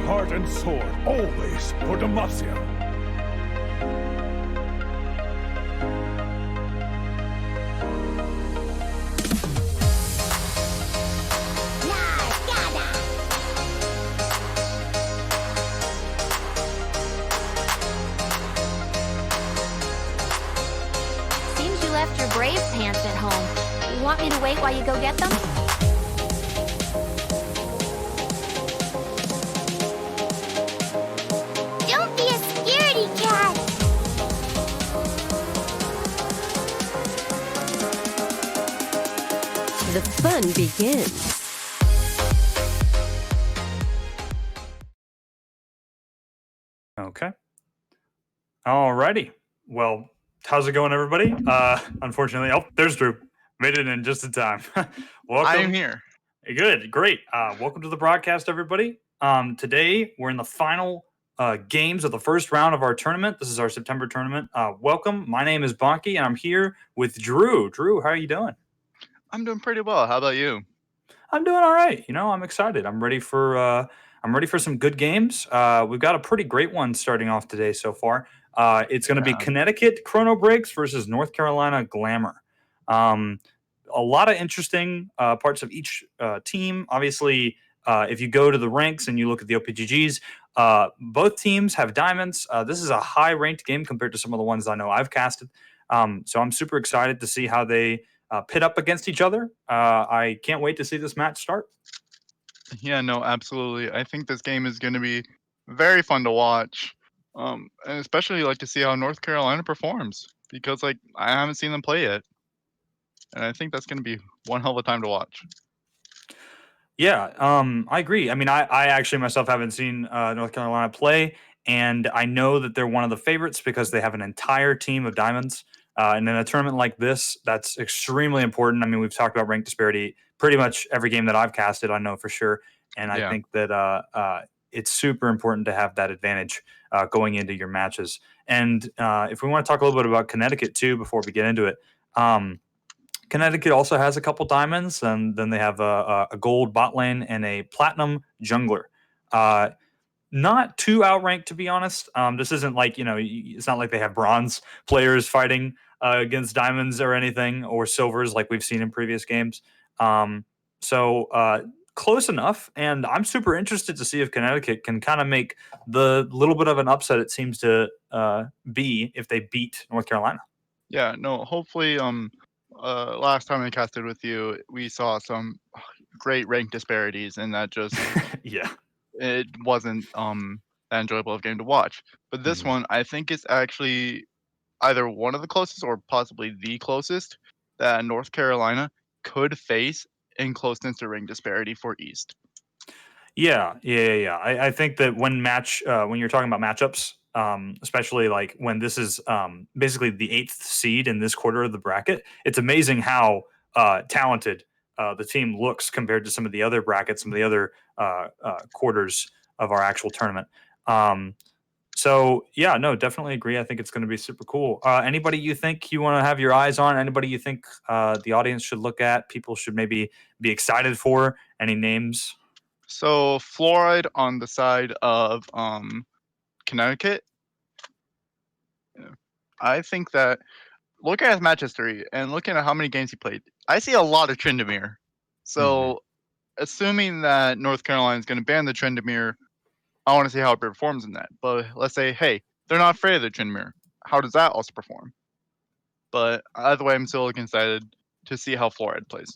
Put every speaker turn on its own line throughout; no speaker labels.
heart and sword, always for Demacia.
Seems you left your brave pants at home. You want me to wait while you go get them? Don't be a scaredy cat!
The fun begins.
Okay. Alrighty. Well, how's it going, everybody? Unfortunately, there's Drew. Made it in just in time. Welcome.
I am here.
Good, great. Welcome to the broadcast, everybody. Today, we're in the final games of the first round of our tournament. This is our September tournament. Welcome. My name is Bonky, and I'm here with Drew. Drew, how are you doing?
I'm doing pretty well. How about you?
I'm doing all right. I'm excited. I'm ready for some good games. We've got a pretty great one starting off today so far. It's going to be Connecticut Chronobreaks versus North Carolina Glamour. A lot of interesting parts of each team. Obviously, if you go to the ranks and you look at the OPGGs, both teams have diamonds. This is a high-ranked game compared to some of the ones I know I've casted. So I'm super excited to see how they pit up against each other. I can't wait to see this match start.
Yeah, no, absolutely. I think this game is going to be very fun to watch, and especially like to see how North Carolina performs because I haven't seen them play yet, and I think that's going to be one hell of a time to watch.
Yeah, I agree. I mean, I actually myself haven't seen North Carolina play, and I know that they're one of the favorites because they have an entire team of diamonds. And in a tournament like this, that's extremely important. I mean, we've talked about rank disparity pretty much every game that I've casted, I know for sure. And I think that it's super important to have that advantage going into your matches. And if we want to talk a little bit about Connecticut too, before we get into it, Connecticut also has a couple diamonds, and then they have a gold bot lane and a platinum jungler. Not too outranked, to be honest. This isn't like, it's not like they have bronze players fighting against diamonds or anything, or silvers like we've seen in previous games. So close enough. And I'm super interested to see if Connecticut can kind of make the little bit of an upset it seems to be if they beat North Carolina.
Yeah, no, hopefully, last time I casted with you, we saw some great rank disparities, and that just
Yeah.
it wasn't that enjoyable of a game to watch. But this one, I think, is actually either one of the closest or possibly the closest that North Carolina could face in closeness to ring disparity for East.
Yeah. I think that when you're talking about matchups, especially like when this is basically the 8th seed in this quarter of the bracket, it's amazing how talented the team looks compared to some of the other brackets, some of the other quarters of our actual tournament. So yeah, no, definitely agree. I think it's going to be super cool. Anybody you think you want to have your eyes on? Anybody you think the audience should look at? People should maybe be excited for? Any names?
So Fluoride on the side of Connecticut. I think that looking at his match history and looking at how many games he played, I see a lot of Tryndamere. So assuming that North Carolina is going to ban the Tryndamere, I want to see how it performs in that. But let's say, hey, they're not afraid of the Tryndamere. How does that also perform? But either way, I'm still excited to see how Fluoride plays.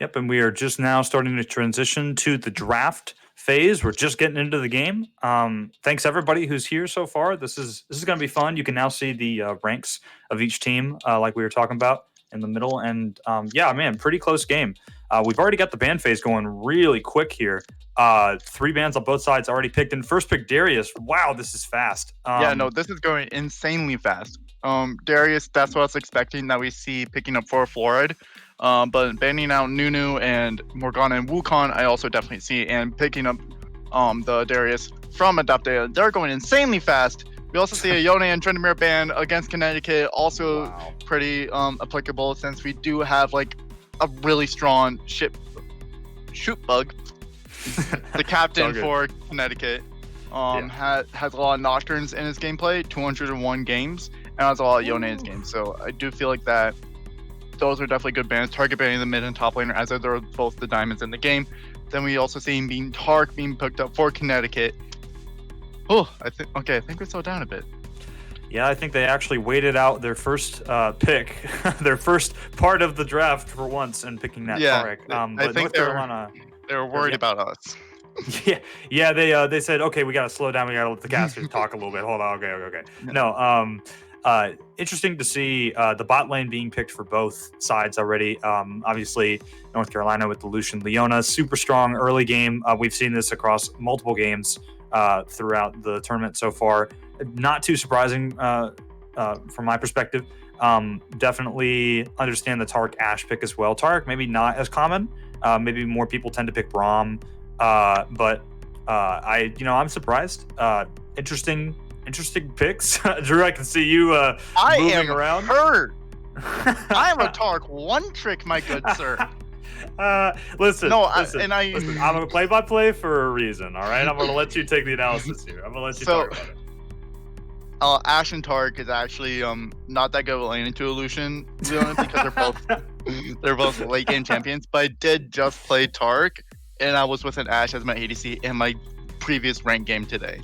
Yep, and we are just now starting to transition to the draft phase. We're just getting into the game. Thanks everybody who's here so far. This is going to be fun. You can now see the ranks of each team, like we were talking about in the middle. And yeah, man, pretty close game. We've already got the ban phase going really quick here. 3 bans on both sides already picked. And first pick Darius. Wow, this is fast.
Yeah, no, this is going insanely fast. Darius, that's what I was expecting that we see picking up for Fluoride. But banning out Nunu and Morgana and Wukong, I also definitely see, and picking up the Darius from Adapted. They're going insanely fast. We also see a Yone and Tryndamere ban against Connecticut, also pretty applicable since we do have like a really strong shoot bug. the captain
good.
for Connecticut. Has a lot of Nocturnes in his gameplay, 201 games, and has a lot of Yone in his game. So I do feel like that those are definitely good bans. Target banning the mid and top laner, as are both the diamonds in the game. Then we also see him being Tark being picked up for Connecticut. Oh, I think we slowed down a bit.
Yeah, I think they actually waited out their first pick, their first part of the draft for once, and picking that Tarek.
I think they were worried about us.
Yeah. They said, okay, we gotta slow down. We gotta let the casters talk a little bit. Hold on. Okay. No. Interesting to see the bot lane being picked for both sides already. Obviously, North Carolina with the Lucian Leona, super strong early game. We've seen this across multiple games throughout the tournament so far. Not too surprising from my perspective. Definitely understand the Tarek Ashe pick as well. Tarek maybe not as common. Maybe more people tend to pick Braum, but I'm surprised. Interesting picks. Drew, I can see you moving around.
Hurt. I am a Tark one trick, my good sir.
Listen,
listen,
I'm a play-by-play for a reason, all right? I'm going to let you take the analysis here. I'm going to let you talk about it.
Ashe and Tark is actually not that good of a lane into Lucian Leona because they're both late game champions. But I did just play Tark, and I was with an Ashe as my ADC in my previous ranked game today.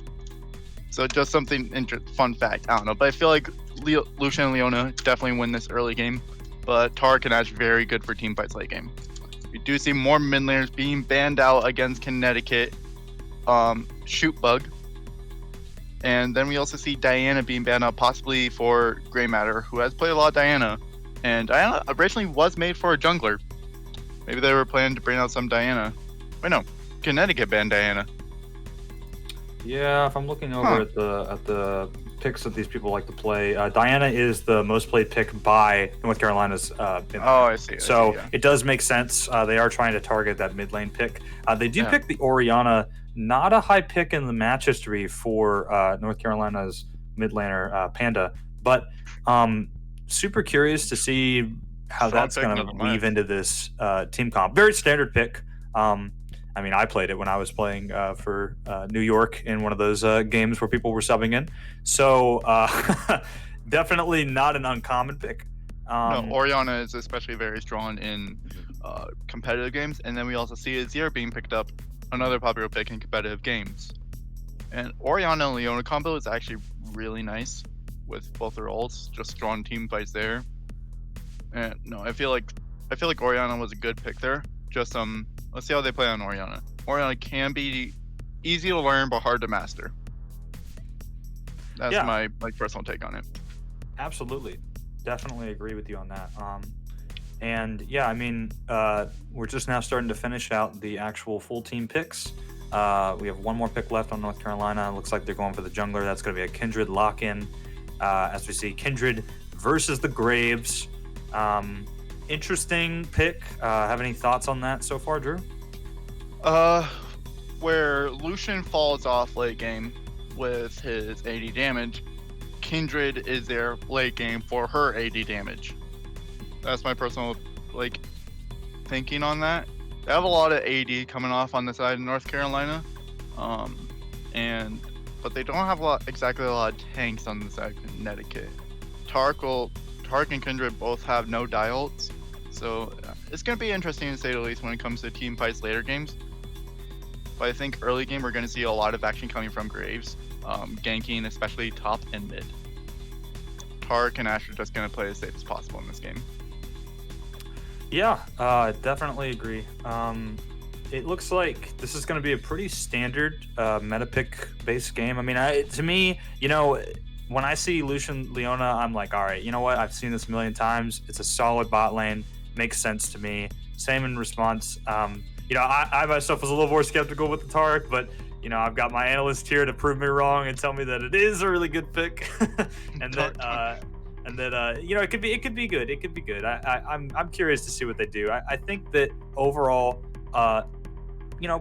So just something fun fact. I don't know, but I feel like Lucian and Leona definitely win this early game. But Tark and Ashe very good for team fights late game. We do see more mid laners being banned out against Connecticut. Shoot Bug. And then we also see Diana being banned out possibly for Grey Matter, who has played a lot of Diana. And Diana originally was made for a jungler. Maybe they were planning to bring out some Diana. Wait, no. Connecticut banned Diana.
Yeah, if I'm looking over at the picks that these people like to play, Diana is the most played pick by North Carolina's.
I see.
It does make sense. They are trying to target that mid lane pick. They do pick the Orianna, not a high pick in the match history for North Carolina's mid laner Panda, but super curious to see how that's going to weave into this team comp. Very standard pick. I mean, I played it when I was playing for New York in one of those games where people were subbing in. So definitely not an uncommon pick.
No, Orianna is especially very strong in competitive games. And then we also see Azir being picked up, another popular pick in competitive games. And Orianna and Leona combo is actually really nice with both their ults, just strong team fights there. And no, I feel like Orianna was a good pick there. Just let's see how they play on Orianna. Orianna can be easy to learn but hard to master. That's my personal take on it.
Absolutely. Definitely agree with you on that. And yeah, I mean, we're just now starting to finish out the actual full team picks. We have one more pick left on North Carolina. It looks like they're going for the jungler. That's going to be a Kindred lock-in. As we see Kindred versus the Graves. Interesting pick. Have any thoughts on that so far, Drew?
Where Lucian falls off late game with his 80 damage, Kindred is there late game for her 80 damage. That's my personal thinking on that. They have a lot of AD coming off on the side of North Carolina, but they don't have a lot of tanks on the side of Connecticut. Tark and Kindred both have no die ults, so it's going to be interesting to say the least when it comes to team fights later games. But I think early game we're going to see a lot of action coming from Graves, ganking especially top and mid. Tark and Ashe are just going to play as safe as possible in this game.
Yeah, definitely agree. It looks like this is going to be a pretty standard meta pick based game. I mean, to me, when I see Lucian Leona, I'm like, all right, you know what? I've seen this a million times. It's a solid bot lane. Makes sense to me. Same in response. I myself was a little more skeptical with the Tarek, but I've got my analyst here to prove me wrong and tell me that it is a really good pick, and that it could be good. It could be good. I'm curious to see what they do. I think that overall,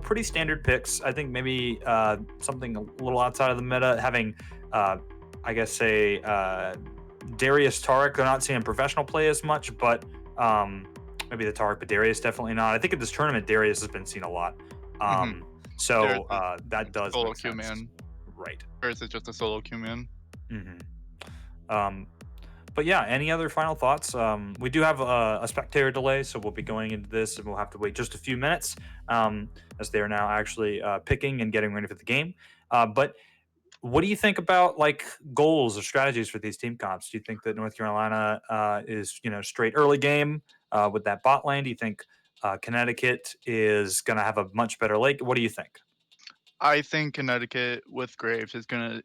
pretty standard picks. I think maybe something a little outside of the meta, having Darius Tarek. They're not seeing professional play as much, but maybe the Tarek, but Darius definitely not. I think in this tournament, Darius has been seen a lot. So
There's
that does
solo
make
queue
sense.
man,
Right.
or is it just a solo queue man?
But yeah, any other final thoughts? We do have a spectator delay, so we'll be going into this and we'll have to wait just a few minutes as they are now actually picking and getting ready for the game. But what do you think about like goals or strategies for these team comps? Do you think that North Carolina is straight early game with that bot lane? Do you think Connecticut is going to have a much better late? What do you think?
I think Connecticut with Graves is going to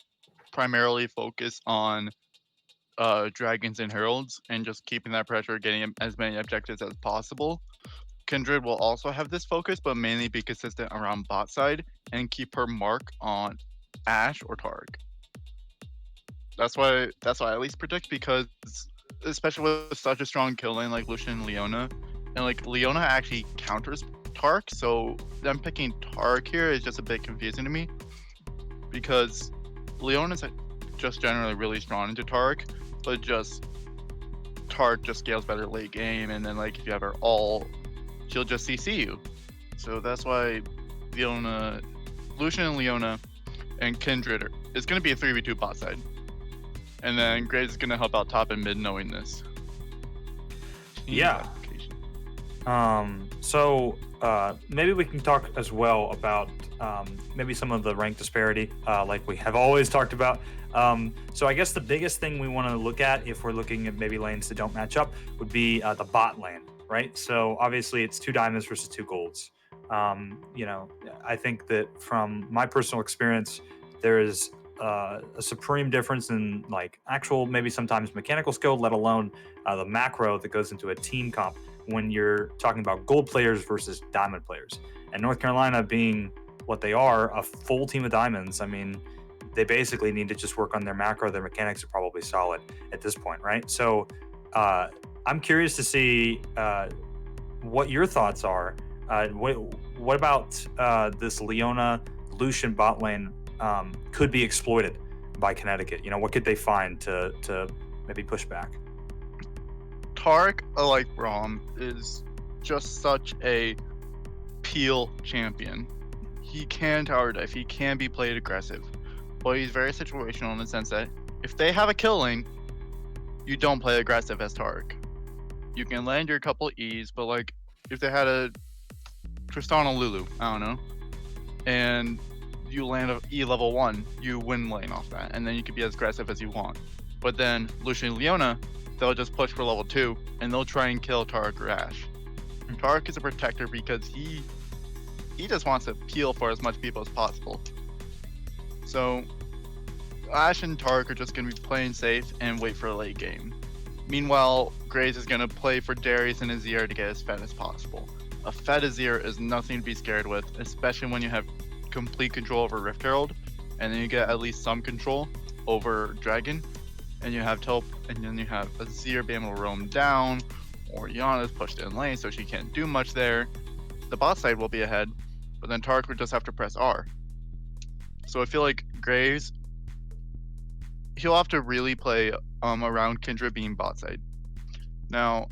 primarily focus on dragons and heralds and just keeping that pressure, getting as many objectives as possible. Kindred will also have this focus, but mainly be consistent around bot side and keep her mark on Ashe or Targ. That's why I at least predict, because especially with such a strong kill lane like Lucian and Leona, and like Leona actually counters Tark, so them picking Tark here is just a bit confusing to me, because Leona's just generally really strong into Tark, but just Tark just scales better late game, and then like if you have her all, she'll just CC you. So that's why Lucian and Leona and Kindred is going to be a 3v2 bot side. And then Graves is going to help out top and mid knowing this.
Yeah. So maybe we can talk as well about maybe some of the rank disparity like we have always talked about. So I guess the biggest thing we want to look at if we're looking at maybe lanes that don't match up would be the bot lane, right? So obviously it's 2 diamonds versus 2 golds. I think that from my personal experience, there is a supreme difference in like actual, maybe sometimes mechanical skill, let alone the macro that goes into a team comp when you're talking about gold players versus diamond players. And North Carolina being what they are, a full team of diamonds, I mean, they basically need to just work on their macro. Their mechanics are probably solid at this point, right? So I'm curious to see what your thoughts are. What about this Leona Lucian bot lane could be exploited by Connecticut? What could they find to maybe push back?
Tark, like Braum, is just such a peel champion. He can tower dive, he can be played aggressive, but he's very situational in the sense that if they have a kill lane, you don't play aggressive as Tark. You can land your couple E's, but like if they had a Tristana Lulu, I don't know, and you land a E level 1, you win lane off that, and then you can be as aggressive as you want. But then Lucian and Leona, they'll just push for level 2, and they'll try and kill Tark or Ashe. Tark is a protector because he just wants to peel for as much people as possible. So Ashe and Tark are just going to be playing safe and wait for a late game. Meanwhile, Graves is going to play for Darius and Azir to get as fed as possible. A fed Azir is nothing to be scared with, especially when you have complete control over Rift Herald, and then you get at least some control over Dragon, and you have and then you have Azir being able to roam down, or Yana's pushed in lane so she can't do much there. The bot side will be ahead, but then Tark would just have to press R. So I feel like Graves, he'll have to really play around Kindred being bot side. Now,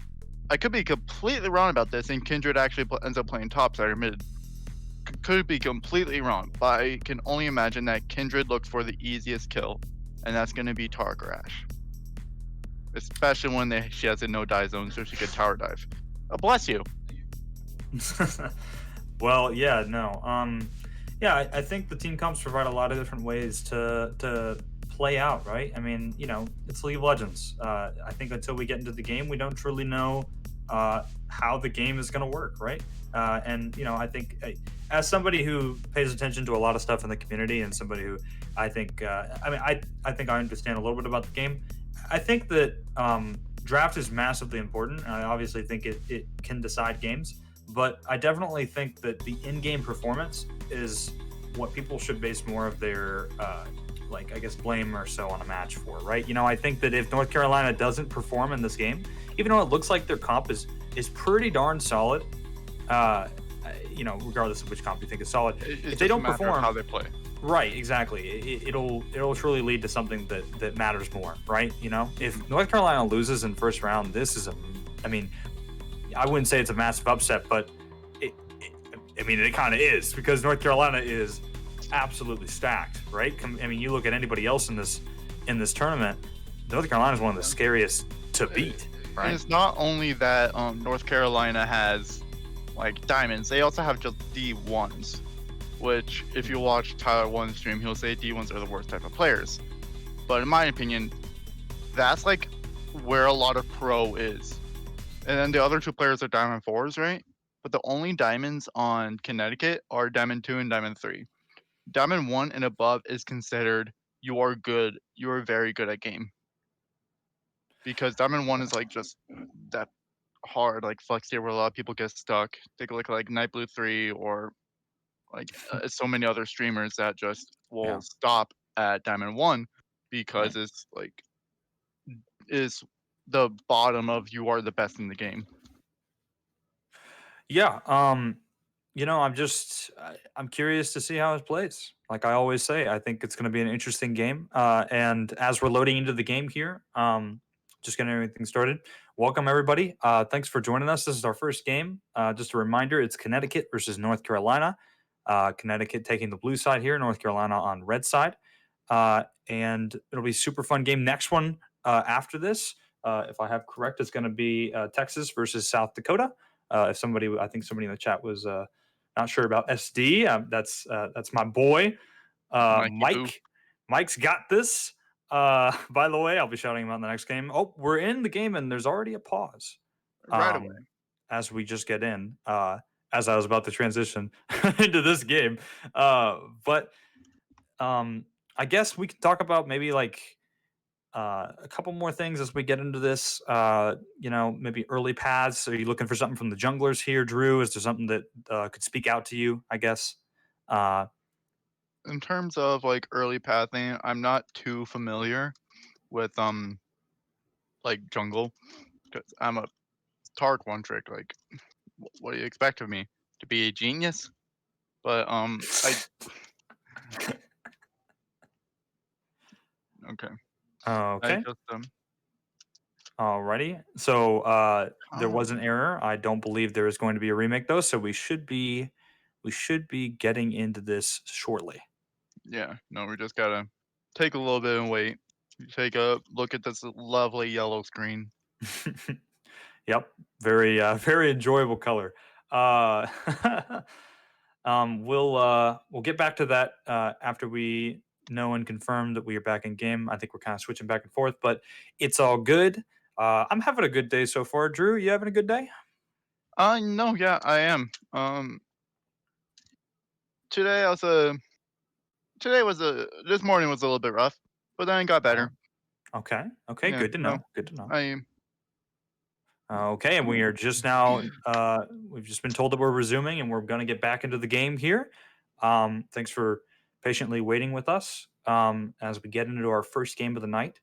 I could be completely wrong about this, and Kindred actually ends up playing top side or mid. Could be completely wrong, but I can only imagine that Kindred looks for the easiest kill, and that's going to be Tark or Ashe. Especially when she has a no-die zone, so she could tower dive. Oh, bless you.
Well, yeah, no. I think the team comps provide a lot of different ways to play out, right? I mean, it's League of Legends. I think until we get into the game, we don't truly know how the game is going to work, right? I think as somebody who pays attention to a lot of stuff in the community, and somebody who I think, I think I understand a little bit about the game. I think that draft is massively important, and I obviously think it can decide games. But I definitely think that the in-game performance is what people should base more of their, blame or so on a match for, right? I think that if North Carolina doesn't perform in this game, even though it looks like their comp is pretty darn solid, regardless of which comp you think is solid, if they don't perform,
how they play.
Right, exactly. It'll truly lead to something that matters more, right? If North Carolina loses in first round, this is I wouldn't say it's a massive upset, but I mean, it kind of is because North Carolina is absolutely stacked, right? I mean, you look at anybody else in this tournament, North Carolina is one of the scariest to beat,
And
right?
it's not only that North Carolina has like diamonds; they also have just D1s. Which, if you watch Tyler One's stream, he'll say D1s are the worst type of players. But in my opinion, that's like where a lot of pro is. And then the other two players are Diamond 4s, right? But the only diamonds on Connecticut are Diamond 2 and Diamond 3. Diamond 1 and above is considered you are good. You are very good at game. Because Diamond 1 is like just that hard, like flex tier where a lot of people get stuck. Take a look at like Night Blue 3 or like so many other streamers that just will
Yeah.
stop at Diamond 1 because it's like is the bottom of you are the best in the game.
Yeah. I'm curious to see how it plays. Like I always say, I think it's going to be an interesting game. And as we're loading into the game here, just getting everything started. Welcome everybody. Thanks for joining us. This is our first game. Just a reminder, it's Connecticut versus North Carolina. Connecticut taking the blue side here, North Carolina on red side. And it'll be a super fun game. Next one after this, if I have correct, is going to be Texas versus South Dakota. I think somebody in the chat was not sure about SD. That's my boy,
Mikey Boo.
Mike. Mike's got this. By the way, I'll be shouting him out in the next game. Oh, we're in the game and there's already a pause.
Right away.
As we just get in. As I was about to transition into this game, but I guess we could talk about maybe like a couple more things as we get into this. Maybe early paths. Are you looking for something from the junglers here, Drew? Is there something that could speak out to you? I guess.
In terms of like early pathing, I'm not too familiar with like jungle because I'm a Tark one trick. Like, what do you expect of me? To be a genius? But I okay. I
Okay.
just
Alrighty. So there was an error. I don't believe there is going to be a remake though. So we should be getting into this shortly.
yeah, no, we just gotta take a little bit and wait. Take a look at this lovely yellow screen.
Yep. Very very enjoyable color. Uh, we'll get back to that after we know and confirm that we are back in game. I think we're kind of switching back and forth, but it's all good. I'm having a good day so far. Drew, you having a good day?
No, yeah, I am. Today I was this morning was a little bit rough, but then it got better.
Okay.
Yeah,
Good to know.
no,
Good to know.
I
Okay, and we are just now. We've just been told that we're resuming, and we're going to get back into the game here. Thanks for patiently waiting with us as we get into our first game of the night.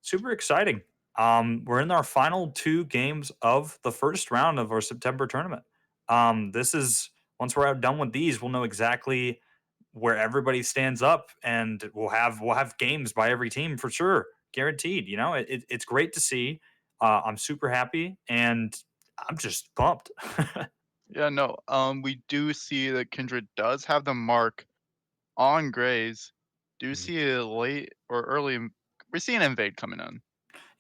Super exciting. We're in our final two games of the first round of our September tournament. This is once we're done with these, we'll know exactly where everybody stands up, and we'll have games by every team for sure, guaranteed. You know, it's great to see. I'm super happy, and I'm just pumped.
yeah, no. We do see that Kindred does have the mark on Grays. Do see a late or early. We're seeing invade coming in.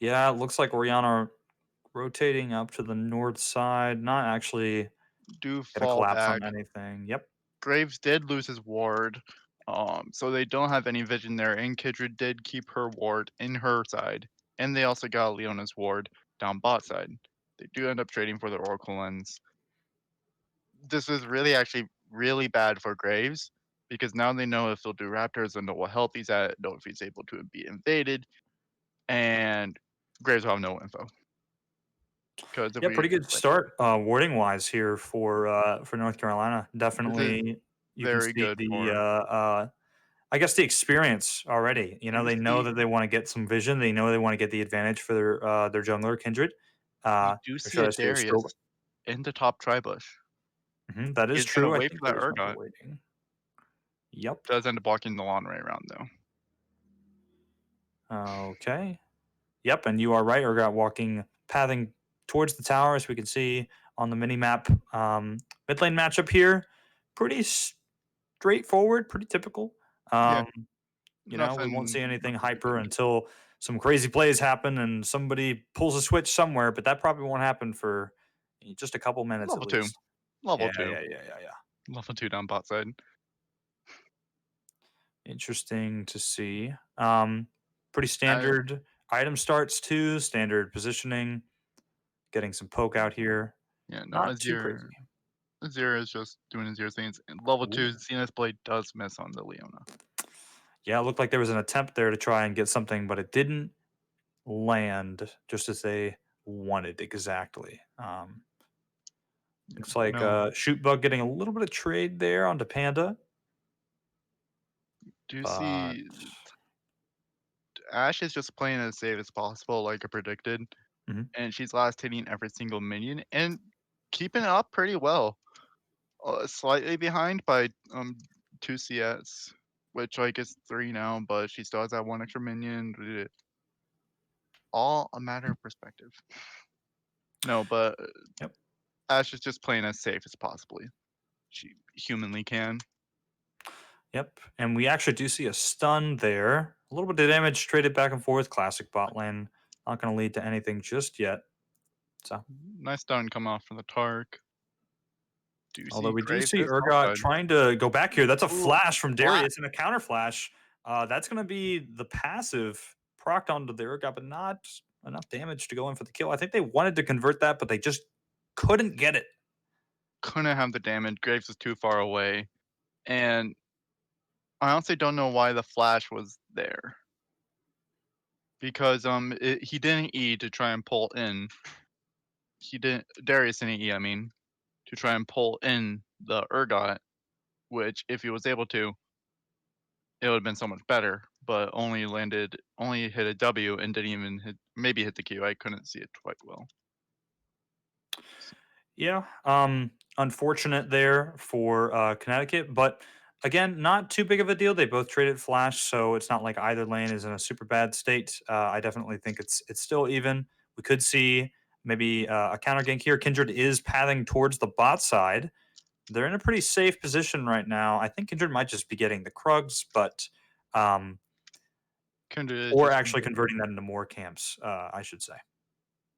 Yeah, it looks like Oriana rotating up to the north side, not actually
Do
gonna
fall
collapse
back.
on anything. Yep.
Graves did lose his ward, so they don't have any vision there. And Kindred did keep her ward in her side, and they also got Leona's ward down bot side. They do end up trading for the Oracle Lens. This is really actually really bad for Graves because now they know if they'll do Raptors and know what health he's at, know if he's able to be invaded, and Graves will have no info. Because
Yeah, pretty good start wording wise here for North Carolina. Definitely, you can
very
see
good
the
for
I guess the experience already. You know,
You
they know
see-
that they want to get some vision. They know they want to get the advantage for their jungler Kindred.
you
Or
do see
should
a
I say
Darius
Strobe?
in the top Tribush.
That is
He's gonna
true. I
wait
think
for that
there was no
Urgot.
waiting. Yep.
Does end up blocking the lawn right around though.
Okay. Yep, and you are right. Urgot walking, pathing towards the tower, as we can see. on the mini map. Mid lane matchup here, pretty straightforward, pretty typical.
Yeah,
Um, we won't see
nothing
anything
too
hyper
big.
until some crazy plays happen and somebody pulls a switch somewhere, but that probably won't happen for just a couple minutes at
Level 2.
least.
Level
Yeah,
2.
yeah.
Level 2 down bot side.
Interesting to see. Pretty
Uh,
standard item starts too, standard positioning, getting some poke out here.
yeah, no,
Not too crazy.
Azir is just doing Azir things. And level
Ooh.
2, Zenith Blade does miss on the Leona.
Yeah, it looked like there was an attempt there to try and get something, but it didn't land just as they wanted exactly. Looks like
No,
Shoot Bug getting a little bit of trade there onto Panda,
do you
but
see Ashe is just playing as safe as possible, like I predicted,
Mhm.
and she's last hitting every single minion and keeping it up pretty well. Slightly behind by 2 CS, which like is 3 now, but she still has that one extra minion. All a matter of perspective. No, but
Yep.
Ashe is just playing as safe as possibly she humanly can.
Yep, and we actually do see a stun there. A little bit of damage traded back and forth. Classic bot lane. Not going to lead to anything just yet. So,
Nice stun come off from the Tark. Do you
although
see
we do
Graves
see
is
Urgot
outside?
trying to go back here. That's a
Ooh,
flash from
flash.
Darius and a counter flash. That's going to be the passive procced onto the Urgot, but not enough damage to go in for the kill. I think they wanted to convert that, but they just couldn't get it.
Couldn't have the damage. Graves is too far away. And I honestly don't know why the flash was there. Because he didn't E to try and pull in. He didn't Darius didn't E, I mean, to try and pull in the Urgot, which if he was able to, it would have been so much better. But only hit a W and didn't even maybe hit the Q. I couldn't see it quite well.
Yeah, unfortunate there for Connecticut, but again, not too big of a deal. They both traded flash, so it's not like either lane is in a super bad state. I definitely think it's still even. We could see maybe a counter gank here. Kindred is pathing towards the bot side. They're in a pretty safe position right now. I think Kindred might just be getting the Krugs, but
Kindred
or
just
actually converting that into more camps, I should say.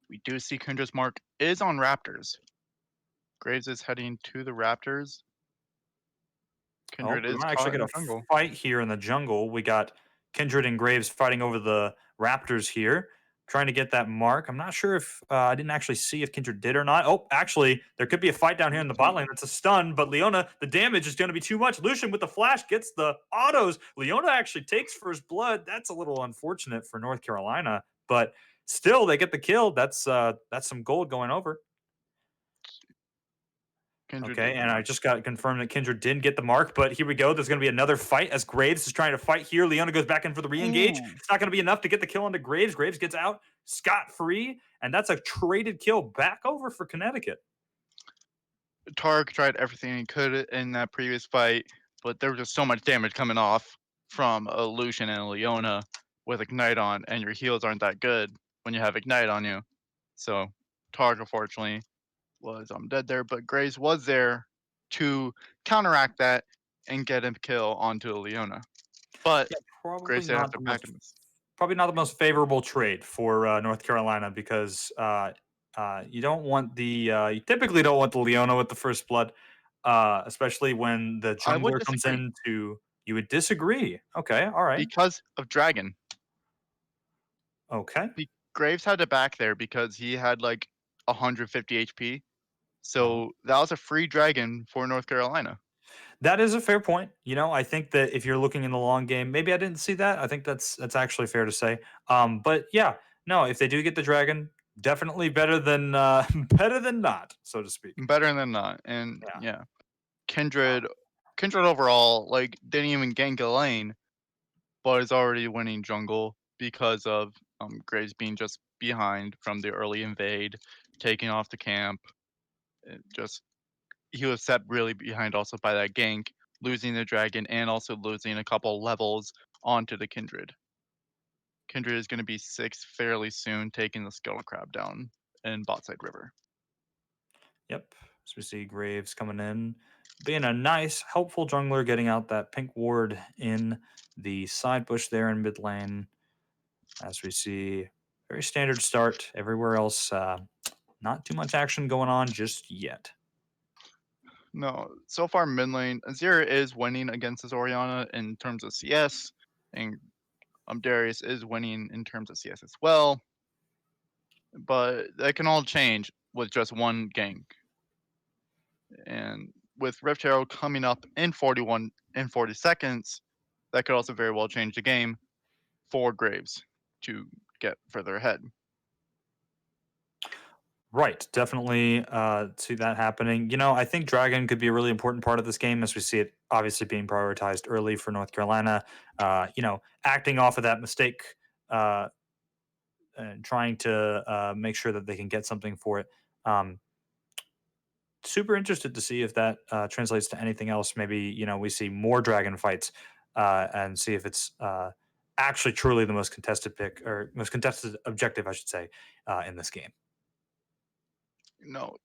we do see Kindred's mark is on Raptors. Graves is heading to the Raptors.
Oh,
Kindred
we
is
might actually
caught
get
in
a
the jungle.
fight here in the jungle. We got Kindred and Graves fighting over the Raptors here, trying to get that mark. I'm not sure if I didn't actually see if Kindred did or not. Oh, actually, there could be a fight down here in the bot lane. It's a stun, but Leona, the damage is going to be too much. Lucian with the flash gets the autos. Leona actually takes first blood. That's a little unfortunate for North Carolina, but still they get the kill. That's some gold going over.
Kindred
Okay, and I just got confirmed that Kindred didn't get the mark, but here we go. There's going to be another fight as Graves is trying to fight here. Leona goes back in for the re-engage.
Ooh.
It's not going to be enough to get the kill onto Graves. Graves gets out scot-free, and that's a traded kill back over for Connecticut.
Tark tried everything he could in that previous fight, but there was just so much damage coming off from a Lucian and a Leona with Ignite on, and your heals aren't that good when you have Ignite on you. So Tark, unfortunately, was dead there, but Graves was there to counteract that and get a kill onto a Leona. But
Yeah,
Graves did have to back him.
probably not the most favorable trade for North Carolina because you don't want you typically don't want the Leona with the first blood, especially when the
I would
jungler comes
disagree
in to. You would disagree. Okay, all right.
because of Dragon.
Okay.
Graves had to back there because he had like 150 HP.
Uh-huh.
So that was a free dragon for North Carolina.
That is a fair point. I think that if you're looking in the long game, maybe I didn't see that. I think that's actually fair to say. But yeah, no, if they do get the dragon, definitely better than better than not, so to speak.
Better than not. And
Yeah.
yeah. Kindred overall, like, didn't even gank a lane, but is already winning jungle because of Graves being just behind from the early invade, taking off the camp. Just he was set really behind also by that gank, losing the dragon and also losing a couple levels onto the Kindred. Kindred is going to be 6 fairly soon, taking the Scuttle Crab down in Botside River.
Yep. So we see Graves coming in, being a nice, helpful jungler, getting out that pink ward in the side bush there in mid lane. As we see, very standard start. Everywhere else, not too much action going on just yet.
No, so far mid lane, Azir is winning against his Orianna in terms of CS, and Darius is winning in terms of CS as well. But that can all change with just one gank. And with Rift Herald coming up in 40 seconds, that could also very well change the game for Graves to get further ahead.
Right, definitely see that happening. I think Dragon could be a really important part of this game as we see it obviously being prioritized early for North Carolina. Acting off of that mistake uh, and trying to make sure that they can get something for it. Um, Super interested to see if that translates to anything else. Maybe we see more Dragon fights and see if it's actually truly the most contested pick or most contested objective, I should say, in this game.
No,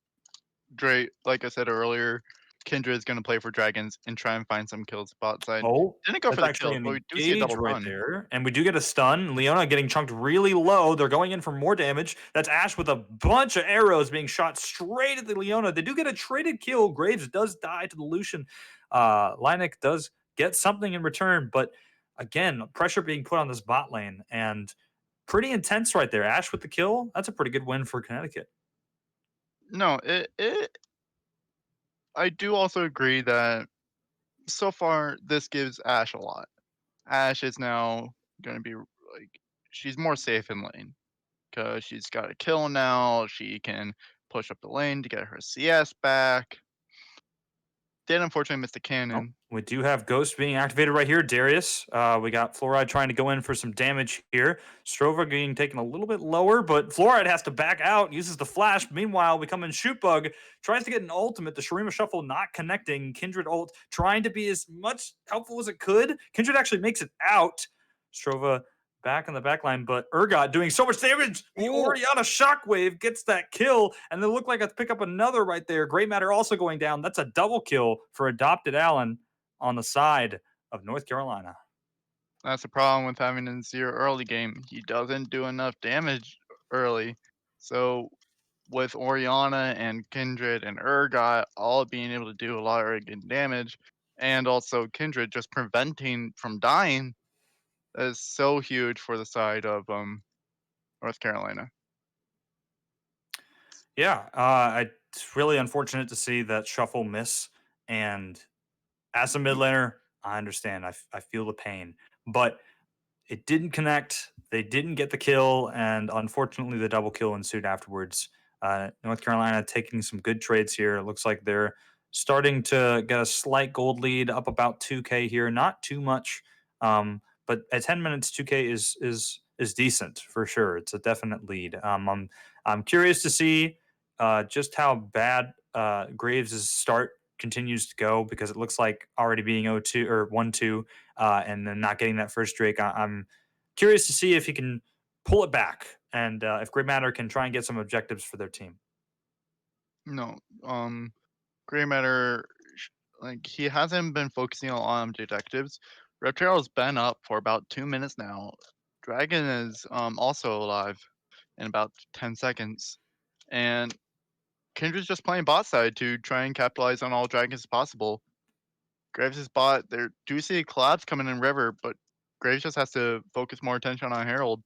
Dre, like I said earlier, Kindred is going to play for Dragons and try and find some kills bot side.
Oh,
Didn't go
that's
for the
actually
kills,
an
but we do see a
engage
double
right
run.
there. And we do get a stun. Leona getting chunked really low. They're going in for more damage. That's Ashe with a bunch of arrows being shot straight at the Leona. They do get a traded kill. Graves does die to the Lucian. Linek does get something in return. But again, pressure being put on this bot lane. And pretty intense right there. Ashe with the kill. That's a pretty good win for Connecticut.
No, I do also agree that so far this gives Ashe a lot. Ashe is now going to be like she's more safe in lane because she's got a kill now. She can push up the lane to get her CS back. Did unfortunately miss the
Oh,
cannon.
we do have Ghost being activated right here. Darius. We got Fluoride trying to go in for some damage here. Strova being taken a little bit lower, but Fluoride has to back out, uses the flash. Meanwhile, we come in Shootbug, tries to get an ultimate. The Shurima Shuffle not connecting. Kindred ult trying to be as much helpful as it could. Kindred actually makes it out. Strova back in the back line, but Urgot doing so much damage. The Orianna Shockwave gets that kill, and they look like it's pick up another right there. Grey Matter also going down. That's a double kill for Adopted Allen on the side of North Carolina.
That's the problem with having an Azir early game. He doesn't do enough damage early. So with Orianna and Kindred and Urgot all being able to do a lot of early game damage, and also Kindred just preventing from dying, that is so huge for the side of North Carolina.
Yeah, it's really unfortunate to see that shuffle miss. And as a mid laner, I understand. I feel the pain, but it didn't connect. They didn't get the kill, and unfortunately, the double kill ensued afterwards. North Carolina taking some good trades here. It looks like they're starting to get a slight gold lead, up about 2K here. Not too much, but at 10 minutes, 2K is decent for sure. It's a definite lead. I'm curious to see just how bad Graves' start continues to go, because it looks like already being 0-2 or 1-2 and then not getting that first Drake. I'm curious to see if he can pull it back and if Grey Matter can try and get some objectives for their team.
No, Grey Matter, like he hasn't been focusing on detectives. Reptile's been up for about 2 minutes now. Dragon is also alive in about 10 seconds, and Kindred's just playing bot side to try and capitalize on all dragons as possible. Graves' bot, there do see a collapse coming in river, but Graves just has to focus more attention on Herald.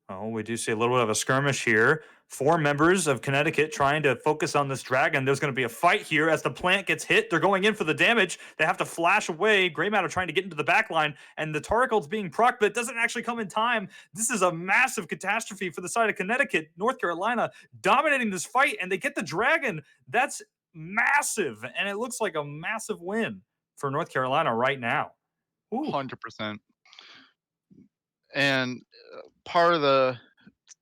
Oh, we do see a little bit of a skirmish here. 4 members of Connecticut trying to focus on this dragon. There's going to be a fight here as the plant gets hit. They're going in for the damage. They have to flash away. Grey Matter trying to get into the back line, and the Taric ult's being procced, but it doesn't actually come in time. This is a massive catastrophe for the side of Connecticut. North Carolina dominating this fight, and they get the dragon. That's massive, and it looks like a massive win for North Carolina right now. Ooh.
100%. And part of the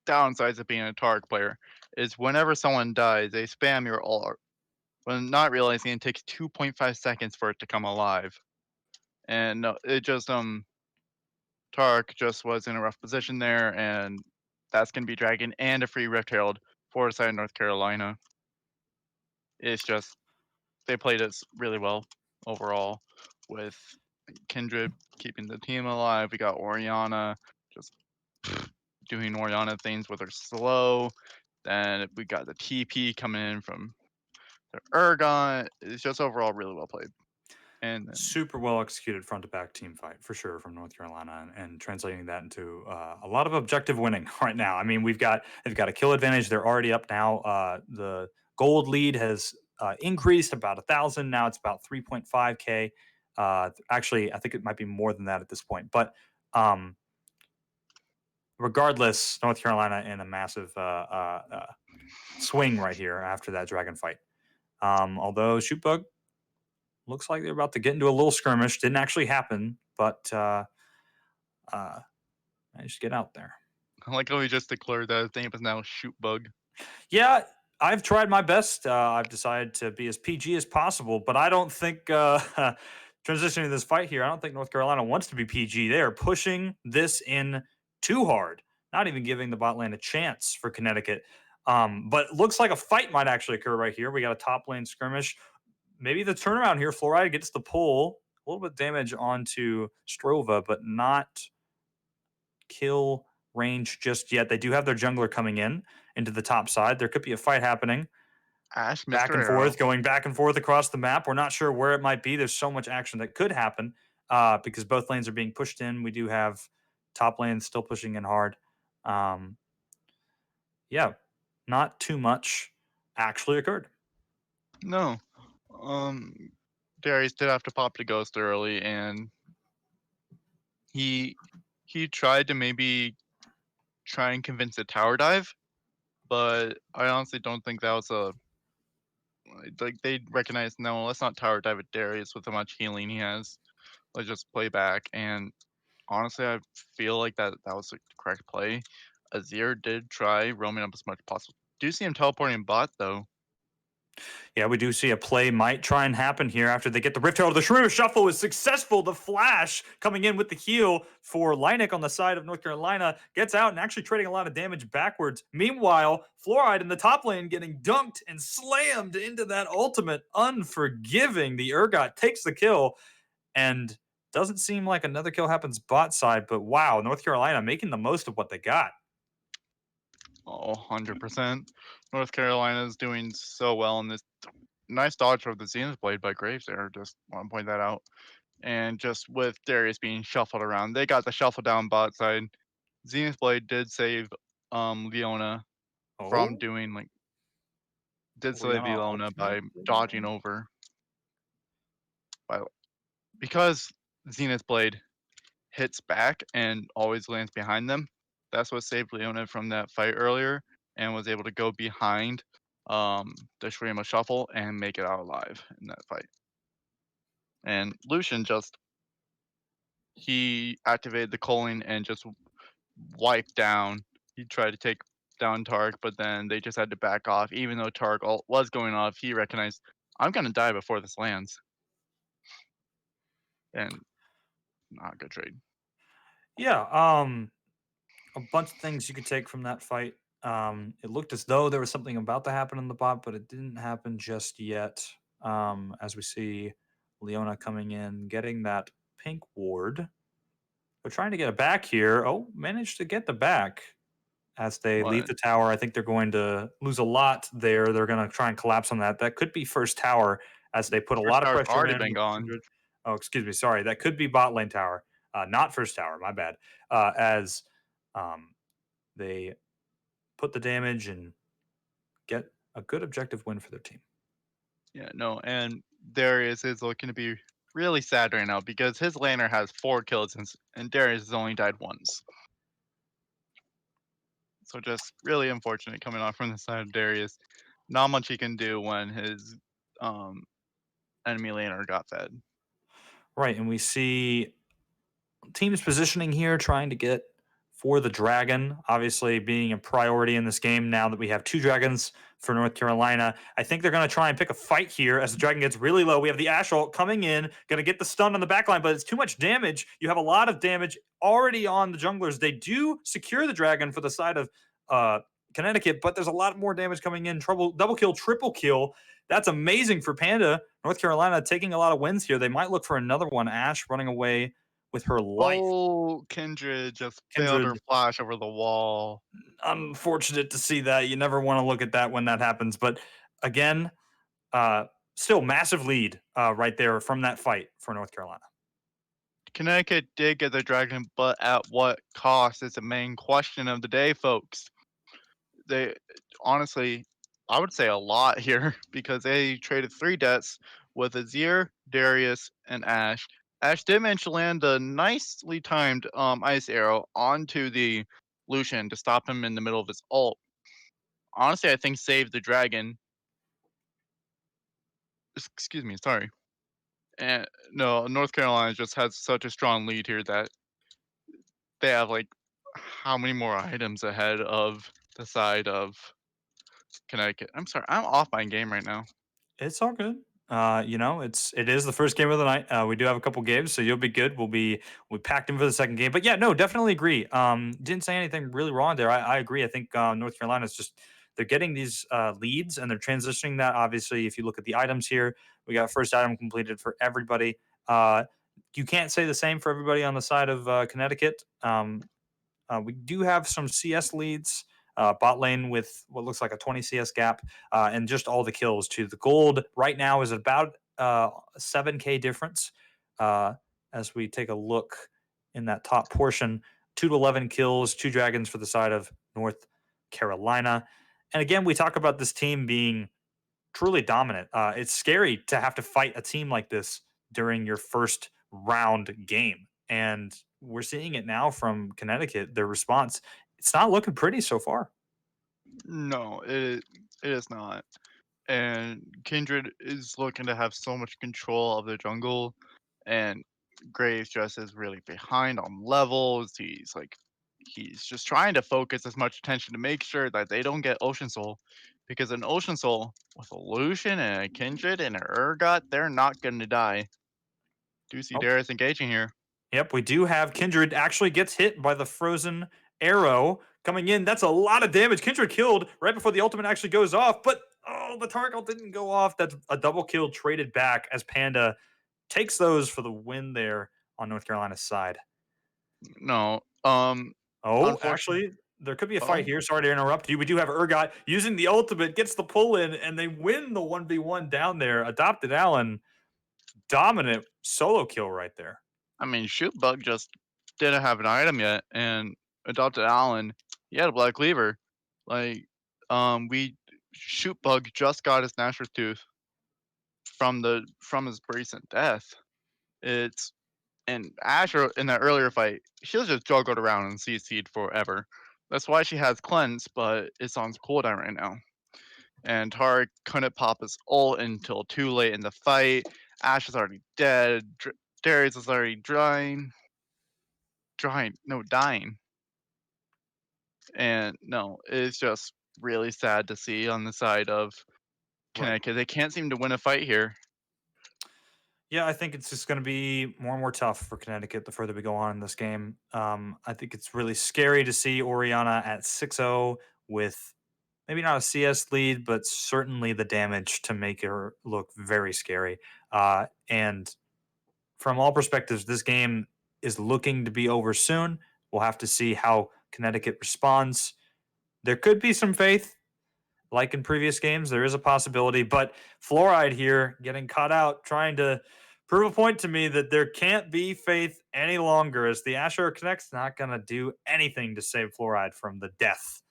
downsides of being a Taric player is whenever someone dies, they spam your ult, when not realizing it takes 2.5 seconds for it to come alive. And it just Taric just was in a rough position there, and that's gonna be Dragon and a free Rift Herald for the side of North Carolina. It's just they played us really well overall with Kindred keeping the team alive. We got Oriana just doing Oriana things with her slow. Then we got the TP coming in from the Urgot. It's just overall really well played. And then,
Super well executed front to back team fight for sure from North Carolina, and translating that into a lot of objective winning right now. I mean, they've got a kill advantage. They're already up now. The gold lead has increased about 1,000. Now it's about 3.5K. Actually, I think it might be more than that at this point. But regardless, North Carolina in a massive swing right here after that dragon fight. Although Shootbug looks like they're about to get into a little skirmish. Didn't actually happen, but managed to get out there.
I like how we just declared that his name is now Shootbug.
Yeah, I've tried my best. I've decided to be as PG as possible, but I don't think transitioning this fight here, I don't think North Carolina wants to be PG. They are pushing this in too hard, not even giving the bot lane a chance for Connecticut. But it looks like a fight might actually occur right here. We got a top lane skirmish. Maybe the turnaround here, Fluoride gets the pull. A little bit of damage onto Strova, but not kill range just yet. They do have their jungler coming in into the top side. There could be a fight happening.
Ash,
Back
Mr.
and
Arrow.
forth, going back and forth across the map. We're not sure where it might be. There's so much action that could happen because both lanes are being pushed in. We do have top lanes still pushing in hard. Yeah, not too much actually occurred.
No. Darius did have to pop the ghost early, and he tried to maybe try and convince the tower dive, but I honestly don't think that was a like they recognized, no, let's not tower dive at Darius with how much healing he has. Let's just play back. And honestly, I feel like that was the correct play. Azir did try roaming up as much as possible. Do see him teleporting bot though.
Yeah, we do see a play might try and happen here after they get the Rift Herald. The Shrew Shuffle is successful. The Flash coming in with the heal for Leineck on the side of North Carolina. Gets out and actually trading a lot of damage backwards. Meanwhile, Fluoride in the top lane getting dunked and slammed into that ultimate. Unforgiving. The Urgot takes the kill and doesn't seem like another kill happens bot side. But wow, North Carolina making the most of what they got.
Oh, 100%. North Carolina is doing so well in this. Nice dodge of the Zenith Blade by Graves there. Just want to point that out. And just with Darius being shuffled around, they got the shuffle down bot side. Zenith Blade did save Leona from doing save Leona by dodging over. Because Zenith Blade hits back and always lands behind them. That's what saved Leona from that fight earlier and was able to go behind the Shurima Shuffle and make it out alive in that fight. And Lucian he activated the culling and just wiped down. He tried to take down Tark, but then they just had to back off. Even though Tark was going off, he recognized, I'm going to die before this lands. And not a good trade.
Yeah, a bunch of things you could take from that fight. It looked as though there was something about to happen in the bot, but it didn't happen just yet. As we see Leona coming in, getting that pink ward. They're trying to get it back here. Oh, managed to get the back as they leave the tower. I think they're going to lose a lot there. They're going to try and collapse on that. That could be first tower as they put a lot of pressure
already
in.
Been gone.
Oh, excuse me. Sorry. That could be bot lane tower. Not first tower. My bad. As they put the damage and get a good objective win for their team.
Yeah, no, and Darius is looking to be really sad right now because his laner has 4 kills and Darius has only died once. So just really unfortunate coming off from the side of Darius. Not much he can do when his enemy laner got fed.
Right, and we see teams positioning here, trying to get for the dragon, obviously being a priority in this game now that we have 2 dragons for North Carolina. I think they're going to try and pick a fight here as the dragon gets really low. We have the Ash ult coming in, going to get the stun on the backline, but it's too much damage. You have a lot of damage already on the junglers. They do secure the dragon for the side of Connecticut, but there's a lot more damage coming in. Double kill, triple kill. That's amazing for Panda. North Carolina taking a lot of wins here. They might look for another one. Ash running away with her life.
Oh, Kindred just failed her flash over the wall.
Unfortunate to see that. You never want to look at that when that happens. But again, still massive lead right there from that fight for North Carolina.
Connecticut did get the dragon, but at what cost is the main question of the day, folks. They honestly, I would say a lot here because they traded 3 deaths with Azir, Darius, and Ashe. Ashe did manage to land a nicely timed ice arrow onto the Lucian to stop him in the middle of his ult. Honestly, I think saved the dragon. Excuse me, sorry. And no, North Carolina just has such a strong lead here that they have like how many more items ahead of the side of Connecticut. I'm sorry, I'm off my game right now.
It's all good. It is the first game of the night. We do have a couple games, so you'll be good. We packed in for the second game, but yeah, no, definitely agree. Didn't say anything really wrong there. I agree. I think North Carolina is just they're getting these leads and they're transitioning that. Obviously, if you look at the items here, we got first item completed for everybody. You can't say the same for everybody on the side of Connecticut. We do have some CS leads. Bot lane with what looks like a 20 CS gap, and just all the kills too. The gold right now is about 7K difference. As we take a look in that top portion, 2 to 11 kills, 2 dragons for the side of North Carolina. And again, we talk about this team being truly dominant. It's scary to have to fight a team like this during your first round game. And we're seeing it now from Connecticut, their response. It's not looking pretty so far.
No, it is not. And Kindred is looking to have so much control of the jungle, and Graves just is really behind on levels. He's just trying to focus as much attention to make sure that they don't get Ocean Soul, because an Ocean Soul with a Lucian and a Kindred and an Urgot, they're not going to die. Do see Darius engaging here.
Yep, we do have Kindred actually gets hit by the frozen arrow coming in. That's a lot of damage. Kindred killed right before the ultimate actually goes off, but the Tarkle didn't go off. That's a double kill traded back as Panda takes those for the win there on North Carolina's side.
No.
Actually, there could be a fight here. Sorry to interrupt you. We do have Urgot using the ultimate, gets the pull in, and they win the 1v1 down there. Adopted Allen, dominant solo kill right there.
I mean, Shootbug just didn't have an item yet, and Adopted Allen, he had a Black Cleaver. Shootbug just got his Nashor's Tooth from his recent death. And Asher in that earlier fight, she'll just juggled around and CC'd forever. That's why she has Cleanse, but it's on cooldown right now. And Tarek couldn't pop his ult until too late in the fight. Ash is already dead. Darius is already dying. And no, it's just really sad to see on the side of Connecticut. They can't seem to win a fight here.
Yeah, I think it's just going to be more and more tough for Connecticut the further we go on in this game. I think it's really scary to see Orianna at 6-0 with maybe not a CS lead, but certainly the damage to make her look very scary. And from all perspectives, this game is looking to be over soon. We'll have to see how Connecticut responds. There could be some faith, like in previous games. There is a possibility, but Fluoride here getting caught out, trying to prove a point to me that there can't be faith any longer, as the Asher Connect's not going to do anything to save Fluoride from the death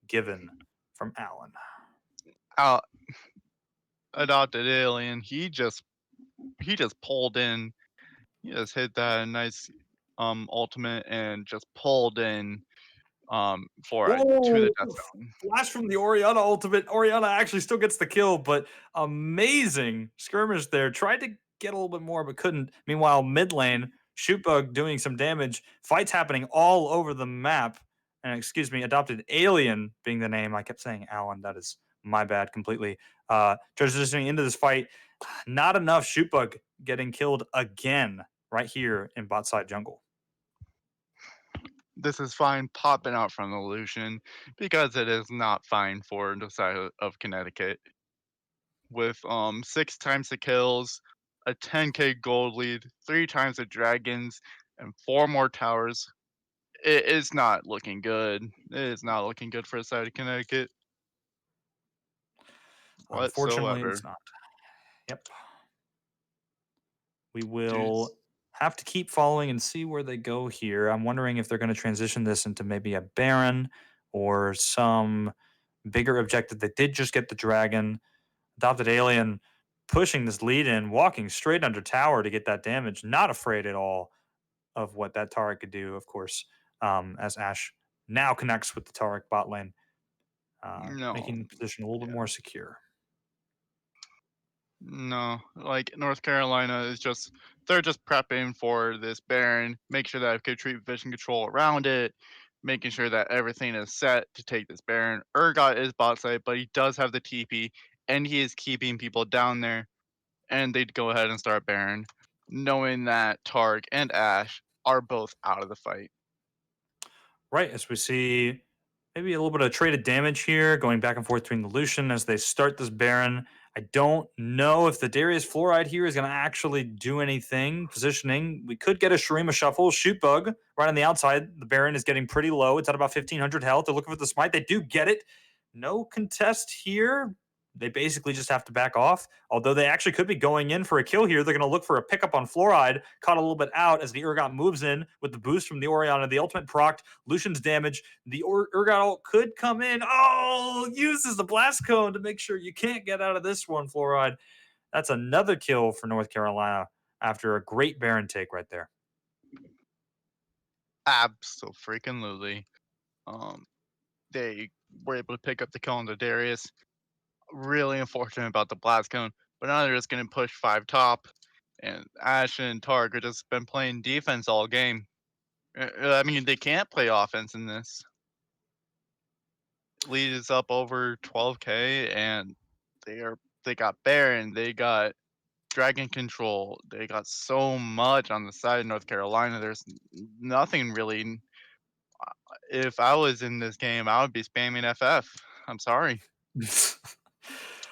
given from Allen.
Adopted Alien, he just pulled in. He just hit that nice ultimate and just pulled in Fluoride to the death zone.
Flash from the Orianna ultimate. Orianna actually still gets the kill, but amazing skirmish there. Tried to get a little bit more, but couldn't. Meanwhile, mid lane, Shootbug doing some damage. Fights happening all over the map. And excuse me, Adopted Alien being the name. I kept saying Allen. That is my bad completely. Transitioning into this fight, not enough. Shootbug getting killed again right here in bot side jungle.
this is fine popping out from the Lucian because it is not fine for the side of Connecticut. With 6 times the kills, a 10k gold lead, 3 times the dragons, and 4 more towers. It is not looking good. It is not looking good for the side of Connecticut
Unfortunately,
whatsoever.
it's not. Yep. We
Dudes.
will have to keep following and see where they go here. I'm wondering if they're going to transition this into maybe a Baron or some bigger objective. They did just get the Dragon. Adopted Alien pushing this lead in, walking straight under tower to get that damage. Not afraid at all of what that Taric could do, of course, as Ashe now connects with the Taric bot lane,
No.
making the position a little bit
Yeah.
more secure.
No, like North Carolina is they're just prepping for this Baron, make sure that I could treat vision control around it, making sure that everything is set to take this Baron. Urgot is bot side, but he does have the TP and he is keeping people down there. And they'd go ahead and start Baron, knowing that Targ and Ashe are both out of the fight.
Right, as we see maybe a little bit of traded damage here, going back and forth between the Lucian as they start this Baron. I don't know if the Darius Fluoride here is going to actually do anything. Positioning, we could get a Shurima Shuffle, Shoot Bug right on the outside. The Baron is getting pretty low. It's at about 1,500 health. They're looking for the Smite. They do get it. No contest here. They basically just have to back off. Although they actually could be going in for a kill here. They're going to look for a pickup on Fluoride. Caught a little bit out as the Urgot moves in with the boost from the Orianna. The ultimate procced. Lucian's damage. The Urgot ult could come in. Oh, uses the blast cone to make sure you can't get out of this one, Fluoride. That's another kill for North Carolina after a great Baron take right there.
Absolutely. They were able to pick up the kill on the Darius. Really unfortunate about the blast cone, but now they're just going to push 5 top, and Ashe and Targ have just been playing defense all game. I mean, they can't play offense in this. Lead is up over 12k, and they got Baron, they got Dragon Control, they got so much on the side of North Carolina. There's nothing really. If I was in this game, I would be spamming FF. I'm sorry.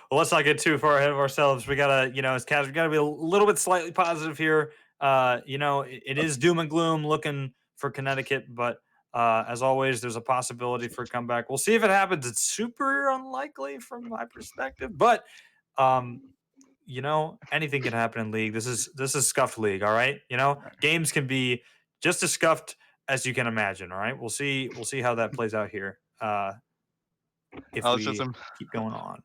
Well, let's not get too far ahead of ourselves. We gotta, as Kaz, we gotta be a little bit slightly positive here. It is doom and gloom looking for Connecticut, but as always, there's a possibility for a comeback. We'll see if it happens. It's super unlikely from my perspective, but anything can happen in league. This is scuffed league, all right. Games can be just as scuffed as you can imagine. All right, we'll see how that plays out here. If we keep going on.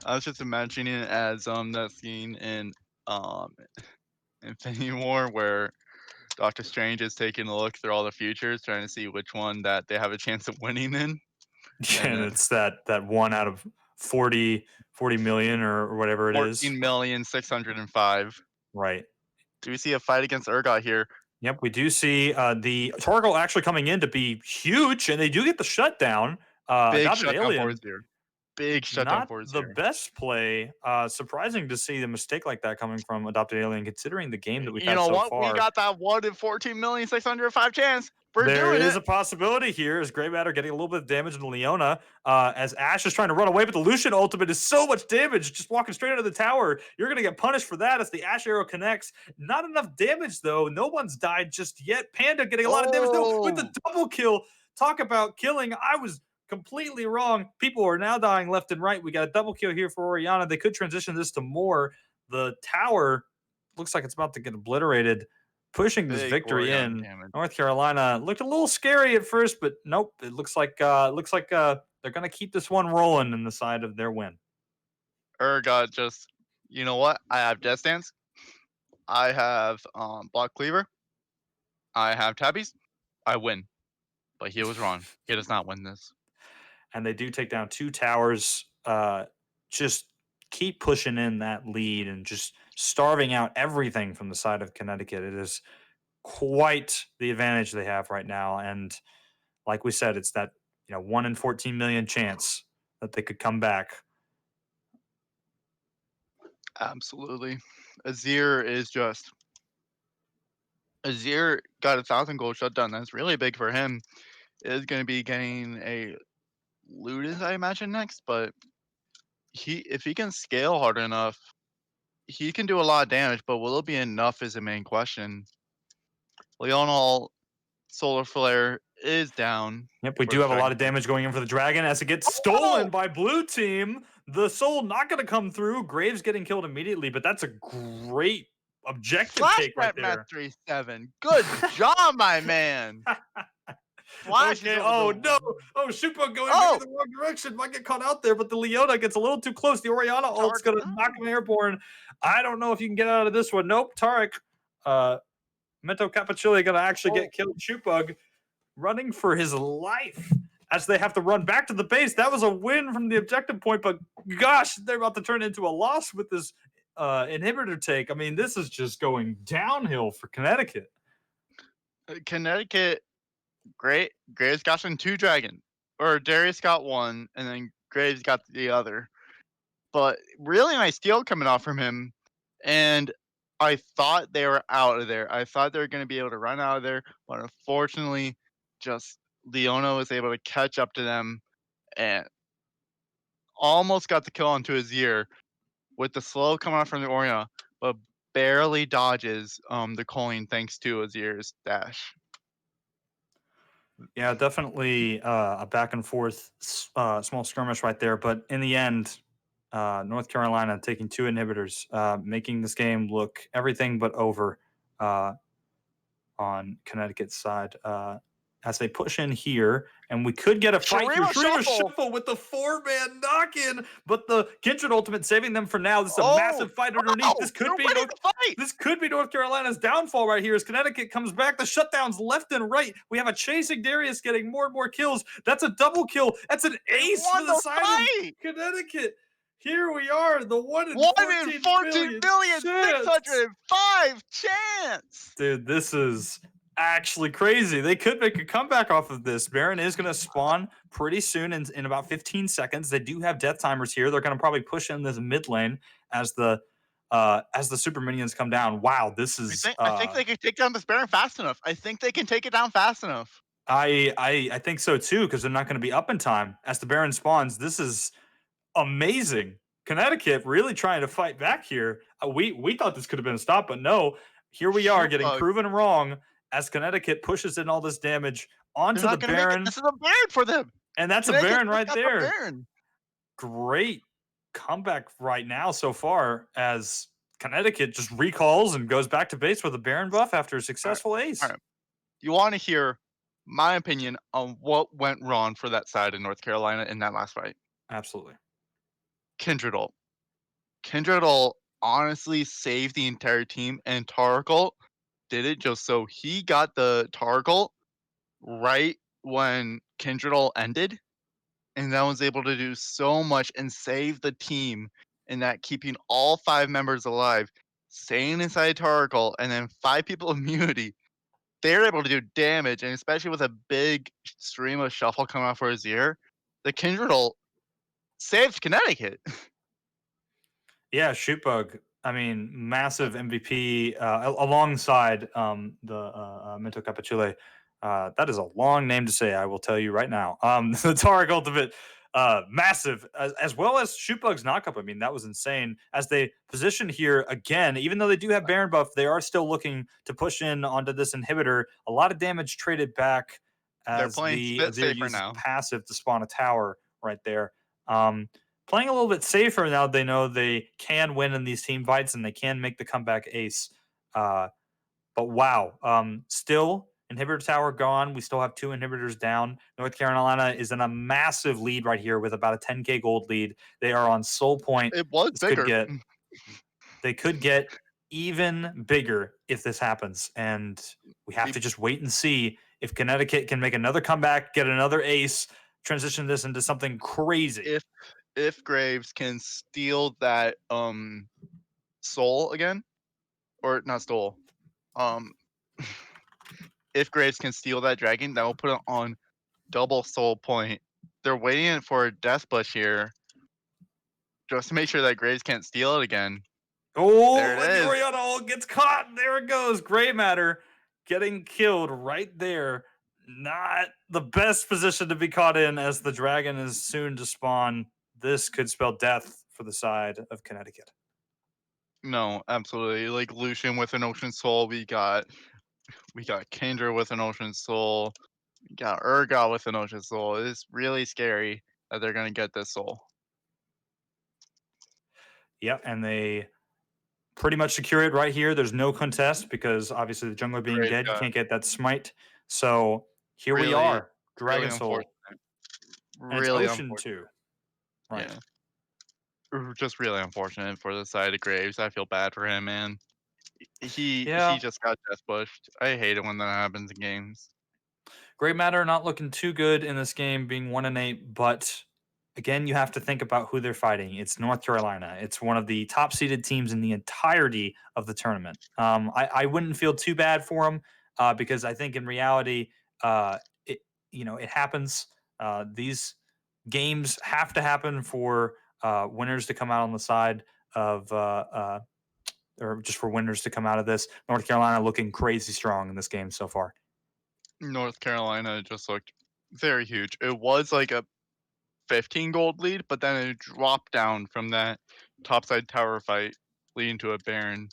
I was just imagining it as that scene in Infinity War where Doctor Strange is taking a look through all the futures, trying to see which one that they have a chance of winning in.
And it's that one out of 40 million or whatever it is.
14,605,000.
Right.
Do we see a fight against Urgot here?
Yep, we do see the Torgal actually coming in to be huge, and they do get the shutdown.
Big
Adopted
shutdown
Alien,
for us here. Big shutdown
not
for us
the
here.
best play. Surprising to see a mistake like that coming from Adopted Alien, considering the game that we've
You
had
know
so
what?
far.
We got that 1 in 14,605,000 chance. We're
There
doing
is
it.
a possibility here as Grey Matter getting a little bit of damage into Leona as Ashe is trying to run away, but the Lucian ultimate is so much damage, just walking straight out of the tower. You're going to get punished for that as the Ashe arrow connects. Not enough damage, though. No one's died just yet. Panda getting a lot of damage, though, with the double kill. Talk about killing. I was completely wrong. People are now dying left and right. We got a double kill here for Orianna. They could transition this to more. The tower looks like it's about to get obliterated. Pushing this victory in.
Damage.
North Carolina looked a little scary at first, but nope. It looks like they're going to keep this one rolling in the side of their win.
Urgot just, you know what? I have Death Stance. I have Block Cleaver. I have Tabbies. I win. But he was wrong. He does not win this.
And they do take down 2 towers. Just keep pushing in that lead and just starving out everything from the side of Connecticut. It is quite the advantage they have right now. And like we said, it's that 1 in 14 million chance that they could come back.
Absolutely. Azir is just Azir got 1,000 gold shutdown. That's really big for him. Is going to be getting a Ludus, I imagine, next. But if he can scale hard enough, he can do a lot of damage. But will it be enough is the main question. Leonel Solar Flare is down.
Yep, we
for
do
the
have a lot
Dragon
of damage going in for the Dragon as it gets stolen by blue team. The soul not going to come through. Graves getting killed immediately, but that's a great objective
Flash
take right
that Matt
there.
37. Good job, my man. Flash
Okay.
is
Oh
over
no.
the-
Oh, Shupo going
Oh!
maybe the wrong direction. Might get caught out there, but the Leona gets a little too close. The Oriana ult's going to knock him airborne. I don't know if you can get out of this one. Nope. Tarek, Mento Capachilli going to actually get killed. Shupug running for his life as they have to run back to the base. That was a win from the objective point, but gosh, they're about to turn into a loss with this inhibitor take. I mean, this is just going downhill for Connecticut.
Connecticut, great. Graves got some 2 dragon. Or Darius got 1, and then Graves got the other. But really nice steal coming off from him. And I thought they were out of there. I thought they were going to be able to run out of there. But unfortunately, just Leona was able to catch up to them and almost got the kill onto his ear with the slow coming out from the Oriana, but barely dodges the Colleen thanks to Azir's dash.
Yeah, definitely a back and forth small skirmish right there. But in the end, North Carolina taking 2 inhibitors, making this game look everything but over on Connecticut's side. As they push in here, and we could get a fight here. Shurima Shuffle with the 4-man knock-in, but the Kindred ultimate saving them for now. This is a massive fight underneath. This could be North Carolina's downfall right here as Connecticut comes back. The shutdowns left and right. We have a chasing Darius getting more and more kills. That's a double kill. That's an ace for the side of Connecticut. Here we are, the 1 in 14 billion
605 chance.
Dude, this is actually crazy. They could make a comeback off of this. Baron is going to spawn pretty soon in about 15 seconds. They do have death timers here. They're going to probably push in this mid lane as the super minions come down. Wow, this is
I think they can take down this Baron fast enough. I think they can take it down fast enough.
I think so too, because they're not going to be up in time as the Baron spawns. This is amazing. Connecticut really trying to fight back here. We thought this could have been a stop, but no. Here we are getting proven wrong as Connecticut pushes in all this damage onto the Baron.
This is a Baron for them.
And that's a Baron right there. Great comeback right now so far as Connecticut just recalls and goes back to base with a Baron buff after a successful ace.
All right. You want to hear my opinion on what went wrong for that side of North Carolina in that last fight?
Absolutely.
Kindred ult. Kindred ult honestly saved the entire team, and Tarek ult did it just so he got the Tarek ult right when Kindred ult ended, and that was able to do so much and save the team in that keeping all 5 members alive, staying inside Tarek ult, and then 5 people immunity. They're able to do damage, and especially with a big stream of shuffle coming out for his ear, the Kindred ult saved Connecticut.
Yeah, Shootbug. I mean, massive MVP alongside the Minto Capachile. That is a long name to say, I will tell you right now. The Tarek Ultimate, massive, as well as Shootbug's knockup. I mean, that was insane. As they position here again, even though they do have Baron buff, they are still looking to push in onto this inhibitor. A lot of damage traded back as they're uses passive to spawn a tower right there. Playing a little bit safer now. They know they can win in these team fights and they can make the comeback ace. But wow, still inhibitor tower gone. We still have 2 inhibitors down. North Carolina is in a massive lead right here with about a 10k gold lead. They are on soul point.
It was bigger.
They could get even bigger if this happens. And we have to just wait and see if Connecticut can make another comeback, get another ace, transition this into something crazy.
If Graves can steal that soul again, or not soul, if Graves can steal that dragon, that will put it on double soul point. They're waiting for a death bush here, just to make sure that Graves can't steal it again.
Oh, Oriana gets caught. There it goes. Gray matter getting killed right there. Not the best position to be caught in, as the dragon is soon to spawn. This could spell death for the side of Connecticut.
No, absolutely. Like Lucian with an Ocean Soul. We got Kendra with an Ocean Soul. We got Urgot with an Ocean Soul. It's really scary that they're gonna get this soul.
Yep, and they pretty much secure it right here. There's no contest because obviously the jungler being
Great
dead, you
job.
can't get that smite. So here we
Really,
are,
really
Dragon Soul,
unfortunate.
and it's
Really
Ocean
unfortunate.
too. Right.
Yeah. Just really unfortunate for the side of Graves. I feel bad for him, man. He
Yeah.
just got death pushed. I hate it when that happens in games.
Grey Matter not looking too good in this game, being 1-8, but again, you have to think about who they're fighting. It's North Carolina. It's one of the top seeded teams in the entirety of the tournament. I wouldn't feel too bad for them because I think in reality, it happens. These games have to happen for winners to come out on the side of. Or just for winners to come out of this. North Carolina looking crazy strong in this game so far.
North Carolina just looked very huge. It was like a 15 gold lead, but then it dropped down from that topside tower fight, leading to a Baron.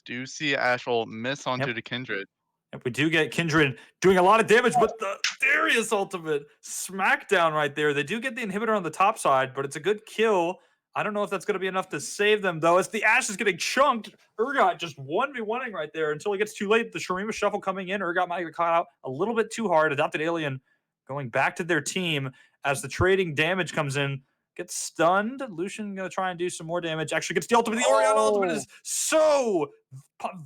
Do you see Ashel miss onto the Kindred?
If we do get Kindred doing a lot of damage, but the Darius ultimate smackdown right there. They do get the inhibitor on the top side, but it's a good kill. I don't know if that's going to be enough to save them, though. As the Ashe is getting chunked, Urgot just 1v1ing right there until it gets too late. The Shurima shuffle coming in. Urgot might get caught out a little bit too hard. Adopted Alien going back to their team as the trading damage comes in. Gets stunned. Lucian going to try and do some more damage. Actually gets the ultimate. The Orianna ultimate is so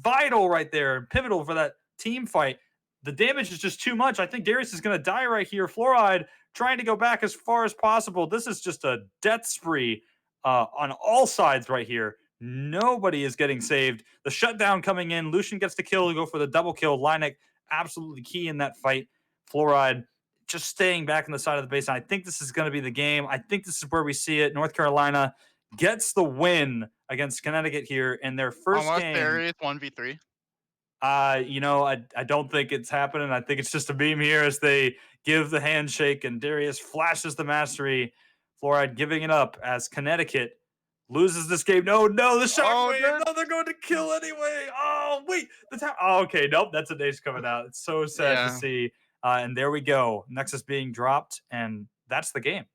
vital right there. Pivotal for that team fight. The damage is just too much. I think Darius is going to die right here. Fluoride trying to go back as far as possible. This is just a death spree on all sides right here. Nobody is getting saved. The shutdown coming in. Lucian gets the kill to go for the double kill. Linek absolutely key in that fight. Fluoride just staying back on the side of the base. And I think this is going to be the game. I think this is where we see it. North Carolina gets the win against Connecticut here in their first game.
Darius 1v3.
I don't think it's happening. I think it's just a meme here as they give the handshake and Darius flashes the mastery. Fluoride giving it up as Connecticut loses this game. No, the shockwave. No, they're going to kill anyway. Oh, wait. Okay. Nope. That's a Nace coming out. It's so sad to see. And there we go. Nexus being dropped, and that's the game.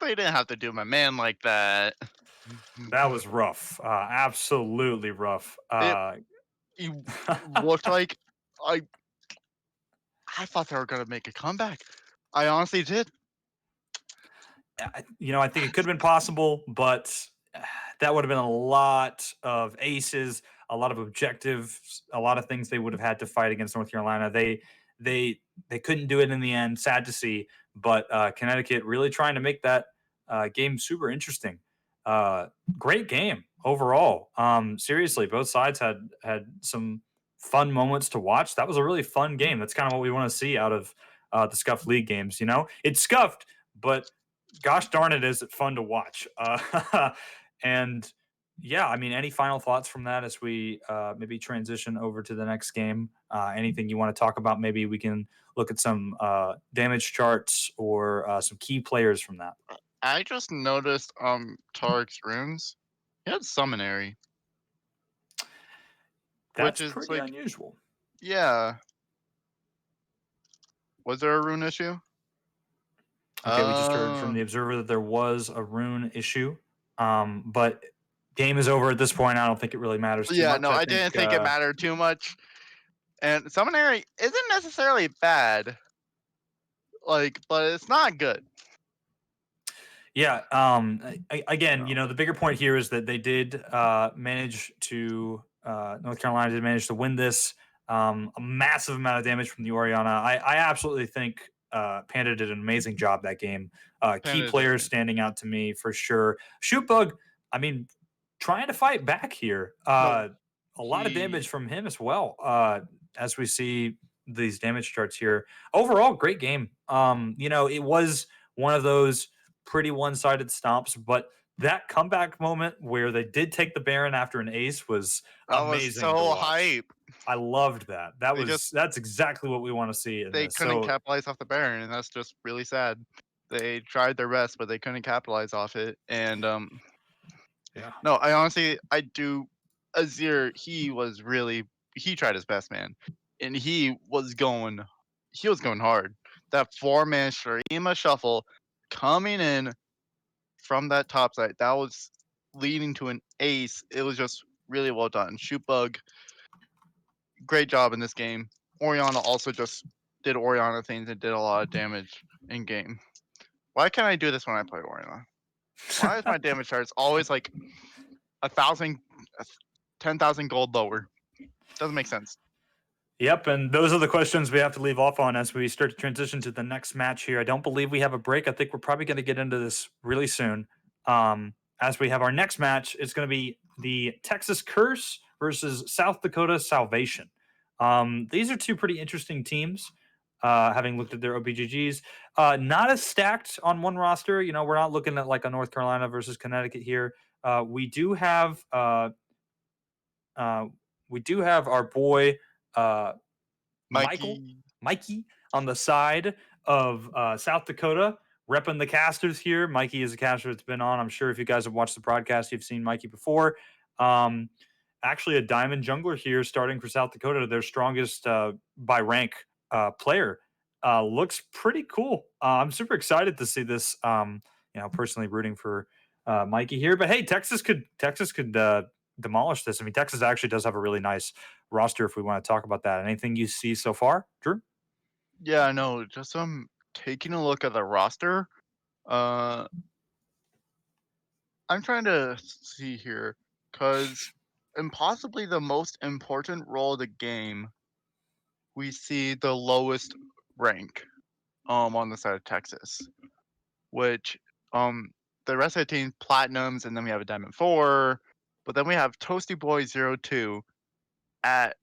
They didn't have to do my man like that.
That was rough. Absolutely rough.
You looked like I thought they were going to make a comeback. I honestly did.
I think it could have been possible, but that would have been a lot of aces, a lot of objectives, a lot of things they would have had to fight against North Carolina. They couldn't do it in the end. Sad to see, but Connecticut really trying to make that game super interesting. Great game overall. Seriously, both sides had some fun moments to watch. That was a really fun game. That's kind of what we want to see out of the Scuffed League games. It's scuffed, but gosh darn it, is it fun to watch. And yeah, any final thoughts from that as we maybe transition over to the next game? Anything you want to talk about? Maybe we can look at some damage charts or some key players from that.
I just noticed Tarek's runes. He had Summonary.
That's pretty unusual.
Yeah. Was there a rune issue?
Okay, we just heard from the observer that there was a rune issue. But game is over at this point. I don't think it really matters too much.
I didn't think it mattered too much. And Summonary isn't necessarily bad. But it's not good.
Yeah. Again, the bigger point here is that they did manage to North Carolina did manage to win this. A massive amount of damage from the Orianna. I absolutely think Panda did an amazing job that game. Key players standing out to me for sure. Shootbug, trying to fight back here. A lot of damage from him as well. As we see these damage charts here. Overall, great game. It was one of those pretty one-sided stomps, but that comeback moment where they did take the Baron after an ace was
That was
amazing to
so
watch.
hype.
I loved that.
They
That's exactly what we want to see in
they
this.
couldn't
So
capitalize off the Baron, and that's just really sad. They tried their best, but they couldn't capitalize off it. And
yeah.
no, I do. Azir, he tried his best, man, and he was going hard. That 4-man Shurima shuffle coming in from that top side, that was leading to an ace. It was just really well done. Shoot bug, great job in this game. Oriana also just did Oriana things and did a lot of damage in game. Why can't I do this when I play Oriana? Why is my damage charts always like 1,000, 10,000 gold lower? Doesn't make sense.
Yep, and those are the questions we have to leave off on as we start to transition to the next match here. I don't believe we have a break. I think we're probably going to get into this really soon. As we have our next match, it's going to be the Texas Curse versus South Dakota Salvation. These are two pretty interesting teams. Having looked at their OPGGs, not as stacked on one roster. You know, we're not looking at like a North Carolina versus Connecticut here. We do have our boy
Mikey,
Mikey on the side of South Dakota, repping the casters here. Mikey is a caster that's been on. I'm sure if you guys have watched the broadcast, you've seen Mikey before. Actually, a diamond jungler here starting for South Dakota, their strongest by rank player. Looks pretty cool. I'm super excited to see this. Personally rooting for Mikey here. But hey, Texas could demolish this. I mean, Texas actually does have a really nice roster if we want to talk about that. Anything you see so far, Drew?
yeah, no, just taking a look at the roster. I'm trying to see here because in possibly the most important role of the game, we see the lowest rank on the side of Texas, which the rest of the team platinums, and then we have a diamond 4, but then we have Toasty Boy 02 at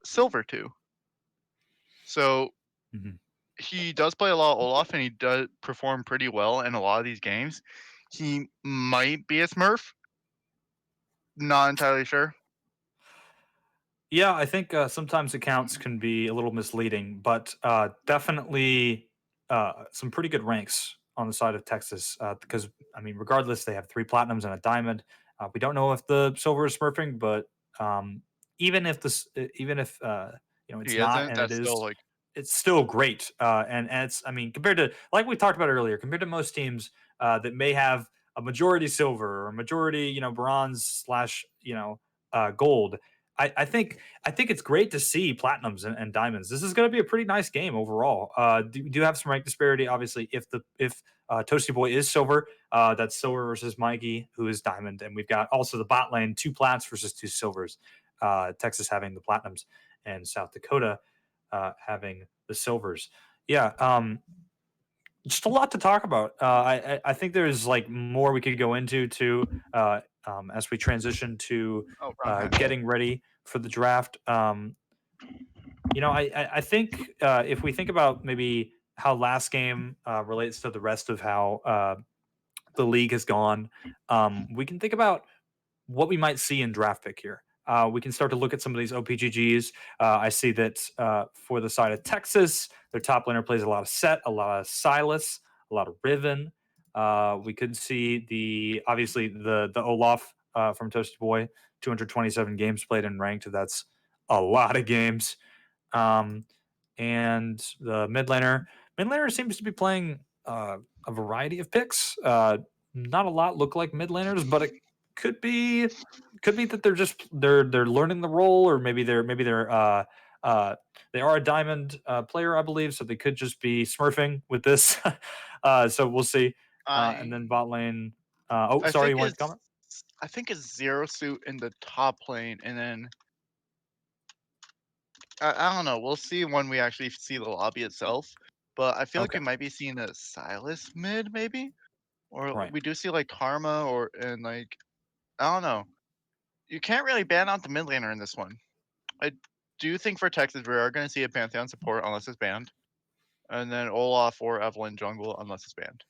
silver 2. So he does play a lot of Olaf, and he does perform pretty well in a lot of these games. He might be a Smurf. Not entirely sure.
Yeah, I think sometimes accounts can be a little misleading, but definitely some pretty good ranks on the side of Texas because, I mean, regardless, they have 3 platinums and a diamond. We don't know if the silver is smurfing, but even if it's
He
not,
isn't.
and it
That's still
is,
like
it's still great. And it's, I mean, compared to, like we talked about earlier, compared to most teams that may have a majority silver or a majority, bronze slash, gold. I think it's great to see platinums and diamonds. This is going to be a pretty nice game overall. Do have some rank disparity, obviously. If Toasty Boy is silver, that's silver versus Mikey, who is diamond, and we've got also the bot lane 2 plats versus 2 silvers. Texas having the platinums and South Dakota having the silvers. Yeah, just a lot to talk about. I think there's like more we could go into too. As we transition to getting ready for the draft. I think if we think about maybe how last game relates to the rest of how the league has gone, we can think about what we might see in draft pick here. We can start to look at some of these OPGGs. I see that for the side of Texas, their top laner plays a lot of Sept, a lot of Silas, a lot of Riven. We could see obviously the Olaf from Toasty Boy, 227 games played in ranked. That's a lot of games. And the mid laner seems to be playing a variety of picks. Not a lot look like mid laners, but it could be that they're learning the role, or maybe they're they are a diamond player, I believe, so they could just be smurfing with this. So we'll see. And then bot lane. Sorry, you wanted to comment?
I think it's Zero Suit in the top lane, and then I don't know. We'll see when we actually see the lobby itself. But I feel like
Okay.
we might be seeing a Silas mid, maybe, or
Right.
we do see like Karma, and like I don't know. You can't really ban out the mid laner in this one. I do think for Texas we are going to see a Pantheon support unless it's banned, and then Olaf or Evelyn jungle unless it's banned.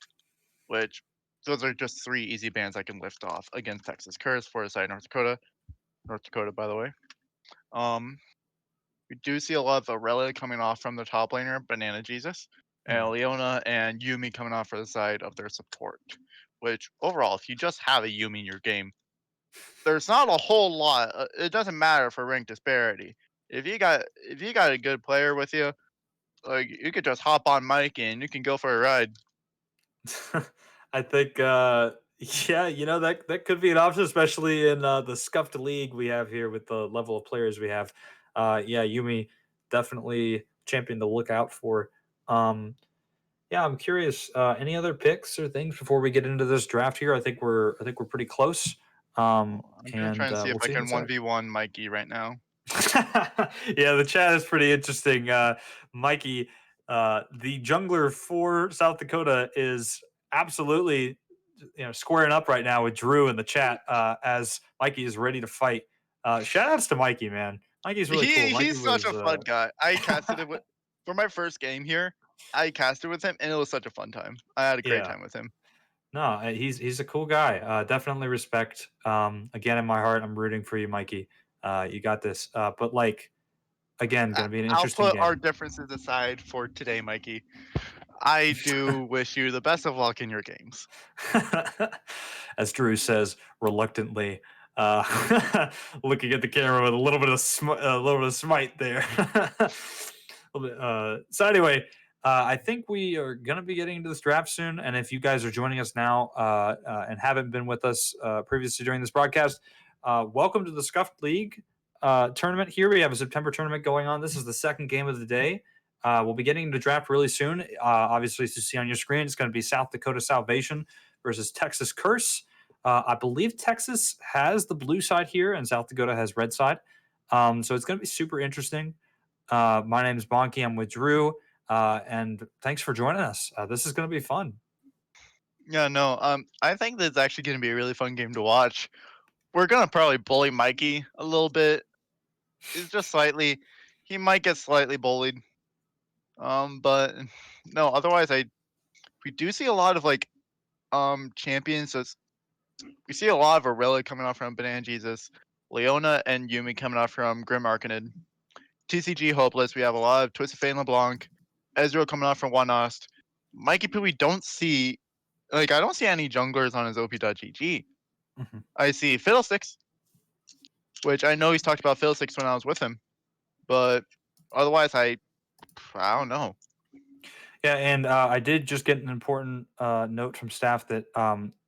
Which those are just 3 easy bans I can lift off against Texas. Curse, Forsyth, North Dakota. North Dakota, by the way. We do see a lot of Aurelia coming off from the top laner, Banana Jesus, and Leona and Yumi coming off for the side of their support. Which, overall, if you just have a Yumi in your game, there's not a whole lot. It doesn't matter for rank disparity. If you got a good player with you, like you could just hop on Mike and you can go for a ride.
I think, yeah, that could be an option, especially in the Scuffed league we have here with the level of players we have. Yeah, Yumi definitely champion to look out for. Yeah, I'm curious. Any other picks or things before we get into this draft here? I think we're pretty close.
I'm gonna try
And
and see if
we'll
I
see
can
inside.
1v1 Mikey right now.
Yeah, the chat is pretty interesting. Mikey, the jungler for South Dakota, is absolutely squaring up right now with Drew in the chat as Mikey is ready to fight. Shout outs to Mikey, man. Mikey's really cool. Mikey
He's such a
was,
fun guy. I casted it with for my first game here. I casted with him and it was such a fun time. I had a great
yeah.
time with him.
No, he's a cool guy. Definitely respect. Again, in my heart, I'm rooting for you, Mikey. You got this. But like, again, going to be an
I'll
interesting
put
game.
our differences aside for today, Mikey. I do wish you the best of luck in your games.
As Drew says reluctantly, looking at the camera with a little bit of smite there. So anyway, I think we are going to be getting into this draft soon. And if you guys are joining us now and haven't been with us previously during this broadcast, welcome to the Scuffed League tournament here. We have a September tournament going on. This is the second game of the day. We'll be getting into draft really soon. Obviously, as you see on your screen, it's going to be South Dakota Salvation versus Texas Curse. I believe Texas has the blue side here and South Dakota has red side. So it's going to be super interesting. My name is Bonky. I'm with Drew. And thanks for joining us. This is going to be fun.
Yeah, no. I think this is actually going to be a really fun game to watch. We're going to probably bully Mikey a little bit. It's just slightly. He might get slightly bullied. But no, otherwise we do see a lot of like champions. So we see a lot of Aurelia coming off from Banana Jesus, Leona and Yumi coming off from Grim Arcanid, TCG Hopeless. We have a lot of Twisted Fate and LeBlanc, Ezreal coming off from One Ost. Mikey Poo, we don't see I don't see any junglers on his OP.GG.
Mm-hmm.
I see Fiddlesticks, which I know he's talked about Fiddlesticks when I was with him, but otherwise I don't know.
Yeah, and I did just get an important note from staff that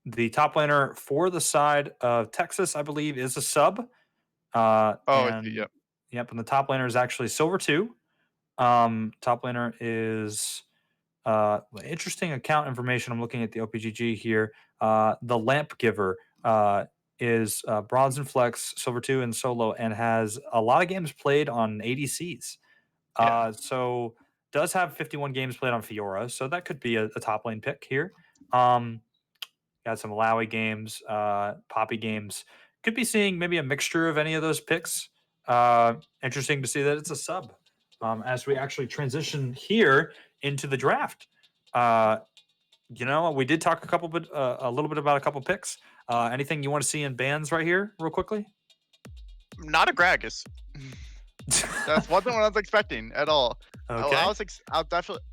the top laner for the side of Texas, I believe, is a sub.
Yep.
Yep, and the top laner is actually Silver 2. Top laner is interesting account information. I'm looking at the OPGG here. The Lamp Giver is Bronze and Flex, Silver 2, and Solo, and has a lot of games played on ADCs. So does have 51 games played on Fiora, so that could be a top lane pick here. Got some Malawi games, Poppy games. Could be seeing maybe a mixture of any of those picks. Interesting to see that it's a sub as we actually transition here into the draft. We did talk a little bit about a couple picks. Anything you want to see in bans right here, real quickly?
Not a Gragas. That's wasn't what I was expecting at all.
Okay.
I'll definitely.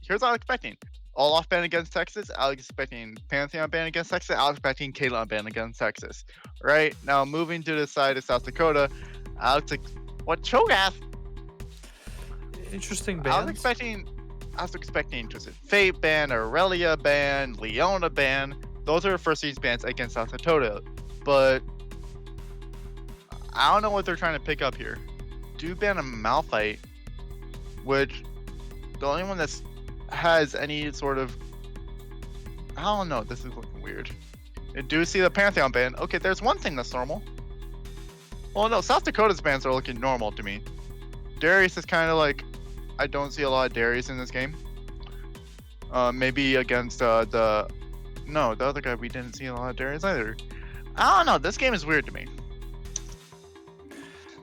Here's what I was expecting: Olaf ban against Texas. I was expecting Pantheon ban against Texas. I was expecting Caitlyn ban against Texas. Right now, moving to the side of South Dakota, what Cho'Gath?
Interesting bans.
I was expecting Twisted Fate ban, Aurelia ban, Leona ban. Those are first season bans against South Dakota, but I don't know what they're trying to pick up here. Do ban a Malphite, which the only one that has any sort of, I don't know, this is looking weird. I do see the Pantheon ban. Okay, there's one thing that's normal. Well, no, South Dakota's bans are looking normal to me. Darius is kind of like, I don't see a lot of Darius in this game. Maybe against the other guy, we didn't see a lot of Darius either. I don't know, this game is weird to me.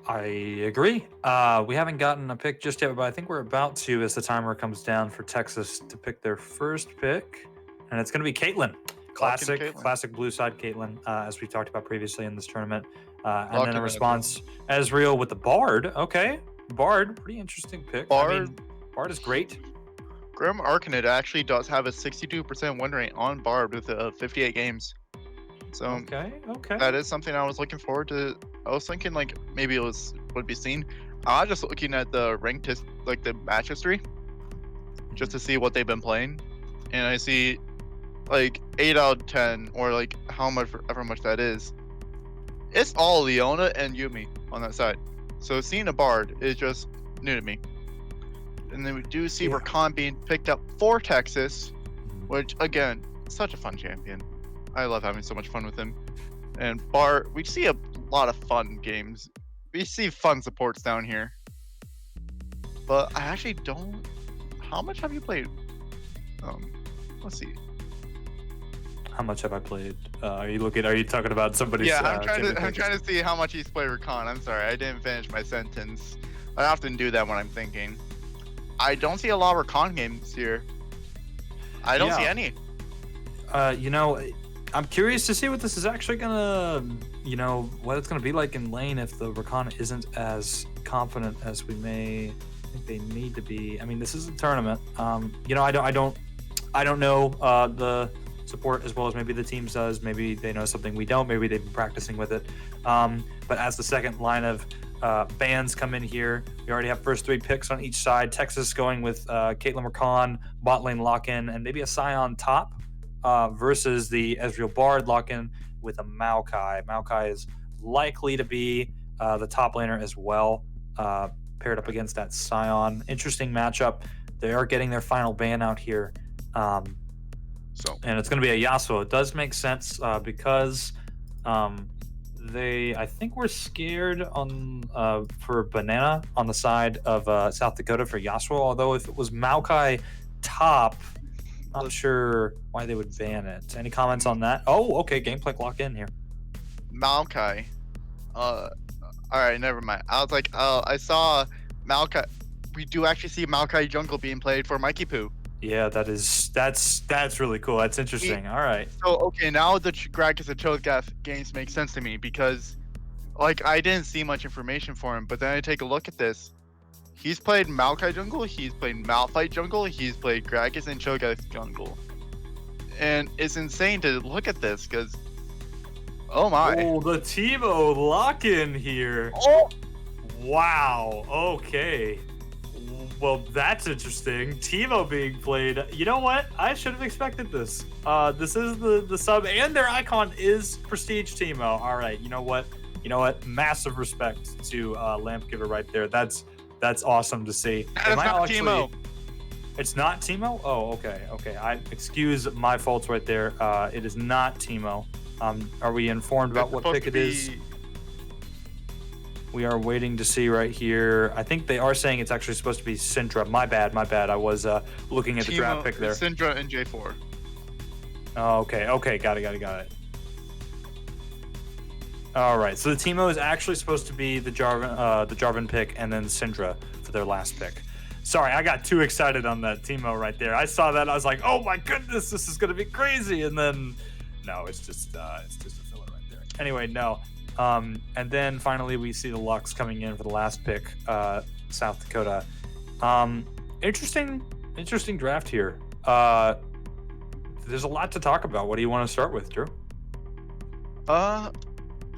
I agree. We haven't gotten a pick just yet, but I think we're about to as the timer comes down for Texas to pick their first pick. And it's going to be Caitlyn. Classic blue side Caitlyn, as we talked about previously in this tournament. And
Lock
then
in
a response, Ezreal with the Bard. Okay, Bard, pretty interesting pick.
Bard,
Bard is great.
Grim Arcanid actually does have a 62% win rate on Bard with 58 games. So
okay.
That is something I was looking forward to. I was thinking like maybe it would be seen. Just looking at the ranked like the match history, just to see what they've been playing, and I see like 8 out of 10, or like however much that is. It's all Leona and Yumi on that side. So seeing a Bard is just new to me. And then we do see Rakan being picked up for Texas, which again, such a fun champion. I love having so much fun with him. And Bard, we see a lot of fun games. We see fun supports down here. But I actually don't. How much have you played? Let's see.
How much have I played? Are you talking about somebody's?
Yeah, I'm trying to see how much he's played Rakan. I'm sorry, I didn't finish my sentence. I often do that when I'm thinking. I don't see a lot of Rakan games here. I don't see any.
I'm curious to see what this is actually gonna, what it's gonna be like in lane if the Rakan isn't as confident as we may think they need to be. I mean, this is a tournament. I don't know the support as well as maybe the team does. Maybe they know something we don't. Maybe they've been practicing with it. But as the second line of bans come in here, we already have first 3 picks on each side. Texas going with Caitlyn Rakan, bot lane lock-in, and maybe a Sion top versus the Ezreal Bard lock-in with a Maokai. Maokai is likely to be the top laner as well, paired up against that Sion. Interesting matchup. They are getting their final ban out here. And it's going to be a Yasuo. It does make sense because I think we're scared on for Banana on the side of South Dakota for Yasuo. Although if it was Maokai top, I'm not sure why they would ban it. Any comments on that? Oh, okay. Gameplay lock in here.
Maokai. All right, never mind. I was like, I saw Maokai. We do actually see Maokai jungle being played for Mikey Poo.
Yeah, that's really cool. That's interesting. All right.
So okay, now the Gragas and Cho'Gath games make sense to me because, like, I didn't see much information for him, but then I take a look at this. He's played Maokai jungle, he's played Malphite jungle, he's played Gragas and Cho'Gath jungle, and it's insane to look at this because, oh my!
Oh, the Teemo lock-in here.
Oh,
wow. Okay. Well, that's interesting. Teemo being played. You know what? I should have expected this. This is the sub, and their icon is Prestige Teemo. All right. You know what? Massive respect to Lampgiver right there. That's awesome to see.
It's not Teemo.
It's not Teemo? Oh, okay. I excuse my faults right there. It is not Teemo. Are we informed about what pick it is? We are waiting to see right here. I think they are saying it's actually supposed to be Syndra. My bad. I was looking at the draft pick there.
Syndra and J4.
Oh, okay. Got it. All right. So the Teemo is actually supposed to be the Jarvan pick, and then Syndra for their last pick. Sorry, I got too excited on that Teemo right there. I saw that. I was like, oh my goodness, this is gonna be crazy. And then, no, it's just a filler right there. Anyway, no. And then finally we see the Lux coming in for the last pick, South Dakota. Interesting draft here. There's a lot to talk about. What do you want to start with, Drew?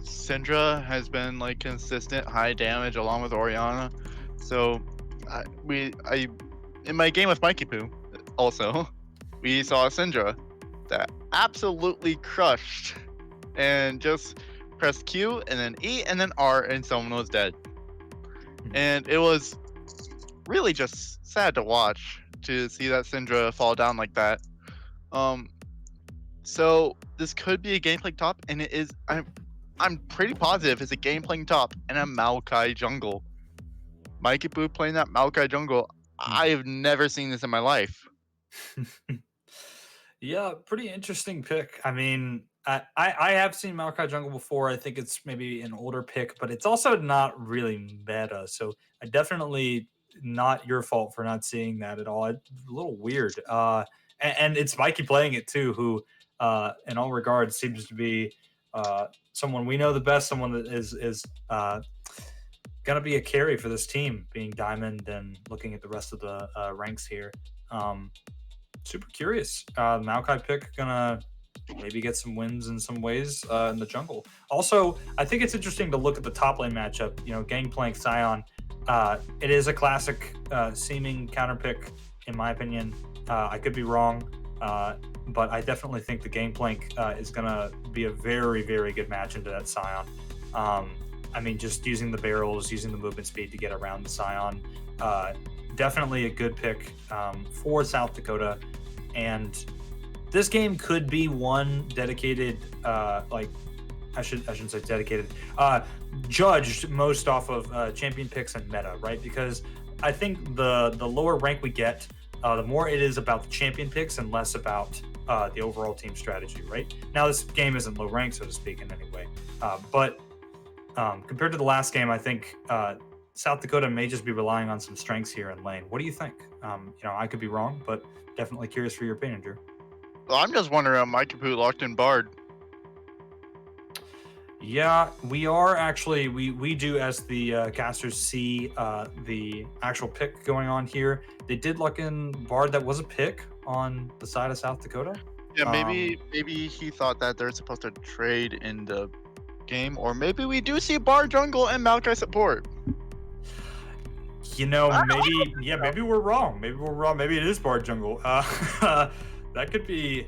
Syndra has been like consistent high damage along with Orianna. So in my game with Mikey Poo also, we saw Syndra that absolutely crushed and just pressed Q and then E and then R and someone was dead. And it was really just sad to watch to see that Syndra fall down like that. So this could be a gameplay top, and it is. I'm pretty positive it's a gameplay top and a Maokai jungle. Mikey Poo playing that Maokai jungle. I have never seen this in my life.
Yeah, pretty interesting pick. I mean, I have seen Maokai jungle before. I think it's maybe an older pick, but it's also not really meta. So I definitely not your fault for not seeing that at all. It's a little weird. And it's Mikey playing it too, who in all regards, seems to be someone we know the best, someone that is going to be a carry for this team, being Diamond and looking at the rest of the ranks here. Super curious. Maokai pick going to maybe get some wins in some ways in the jungle. Also, I think it's interesting to look at the top lane matchup. Gangplank, Sion. It is a classic seeming counter pick, in my opinion. I could be wrong, but I definitely think the Gangplank is going to be a very, very good match into that Sion. Just using the barrels, using the movement speed to get around the Sion. Definitely a good pick for South Dakota. And this game could be one dedicated, I shouldn't say dedicated, judged most off of champion picks and meta, right? Because I think the lower rank we get, the more it is about the champion picks and less about the overall team strategy, right? Now, this game isn't low rank, so to speak, in any way. But compared to the last game, I think South Dakota may just be relying on some strengths here in lane. What do you think? I could be wrong, but definitely curious for your opinion, Drew.
Well, I'm just wondering, my Kaput locked in Bard.
Yeah, we are actually, we do, as the casters see the actual pick going on here. They did lock in Bard. That was a pick on the side of South Dakota.
Yeah, maybe he thought that they're supposed to trade in the game, or maybe we do see Bard jungle and Maokai support.
Maybe we're wrong. Maybe it is Bard jungle. That could be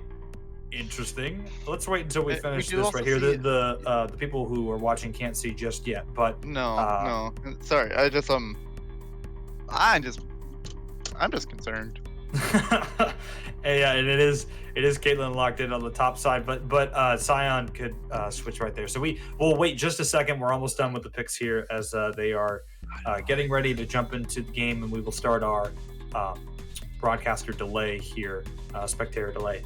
interesting. Let's wait until we finish this right here. The people who are watching can't see just yet, but
no. Sorry, I'm just concerned.
Yeah, and it is Caitlyn locked in on the top side, but Sion could switch right there. So we'll wait just a second. We're almost done with the picks here as they are getting ready to jump into the game, and we will start our broadcaster delay here, spectator delay.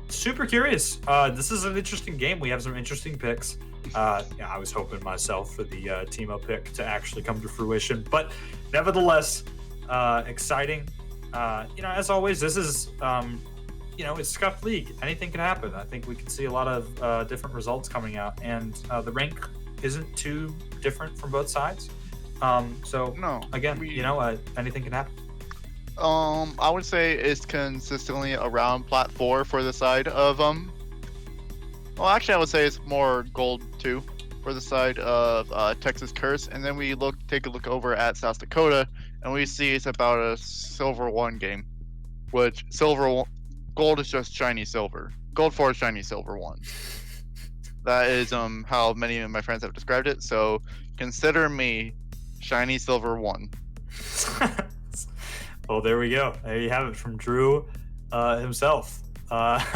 Super curious. This is an interesting game. We have some interesting picks. I was hoping myself for the Teemo pick to actually come to fruition, but nevertheless, exciting. As always, this is it's Scuffed League. Anything can happen. I think we can see a lot of different results coming out, and the rank isn't too different from both sides. Anything can happen.
I would say it's consistently around plat 4 for the side of well, actually, I would say it's more gold 2 for the side of Texas Curse, and then we take a look over at South Dakota, and we see it's about a silver 1 game, which gold is just shiny silver. Gold 4 is shiny silver 1. That is how many of my friends have described it. So consider me shiny silver 1.
Well, there we go. There you have it from Drew himself. As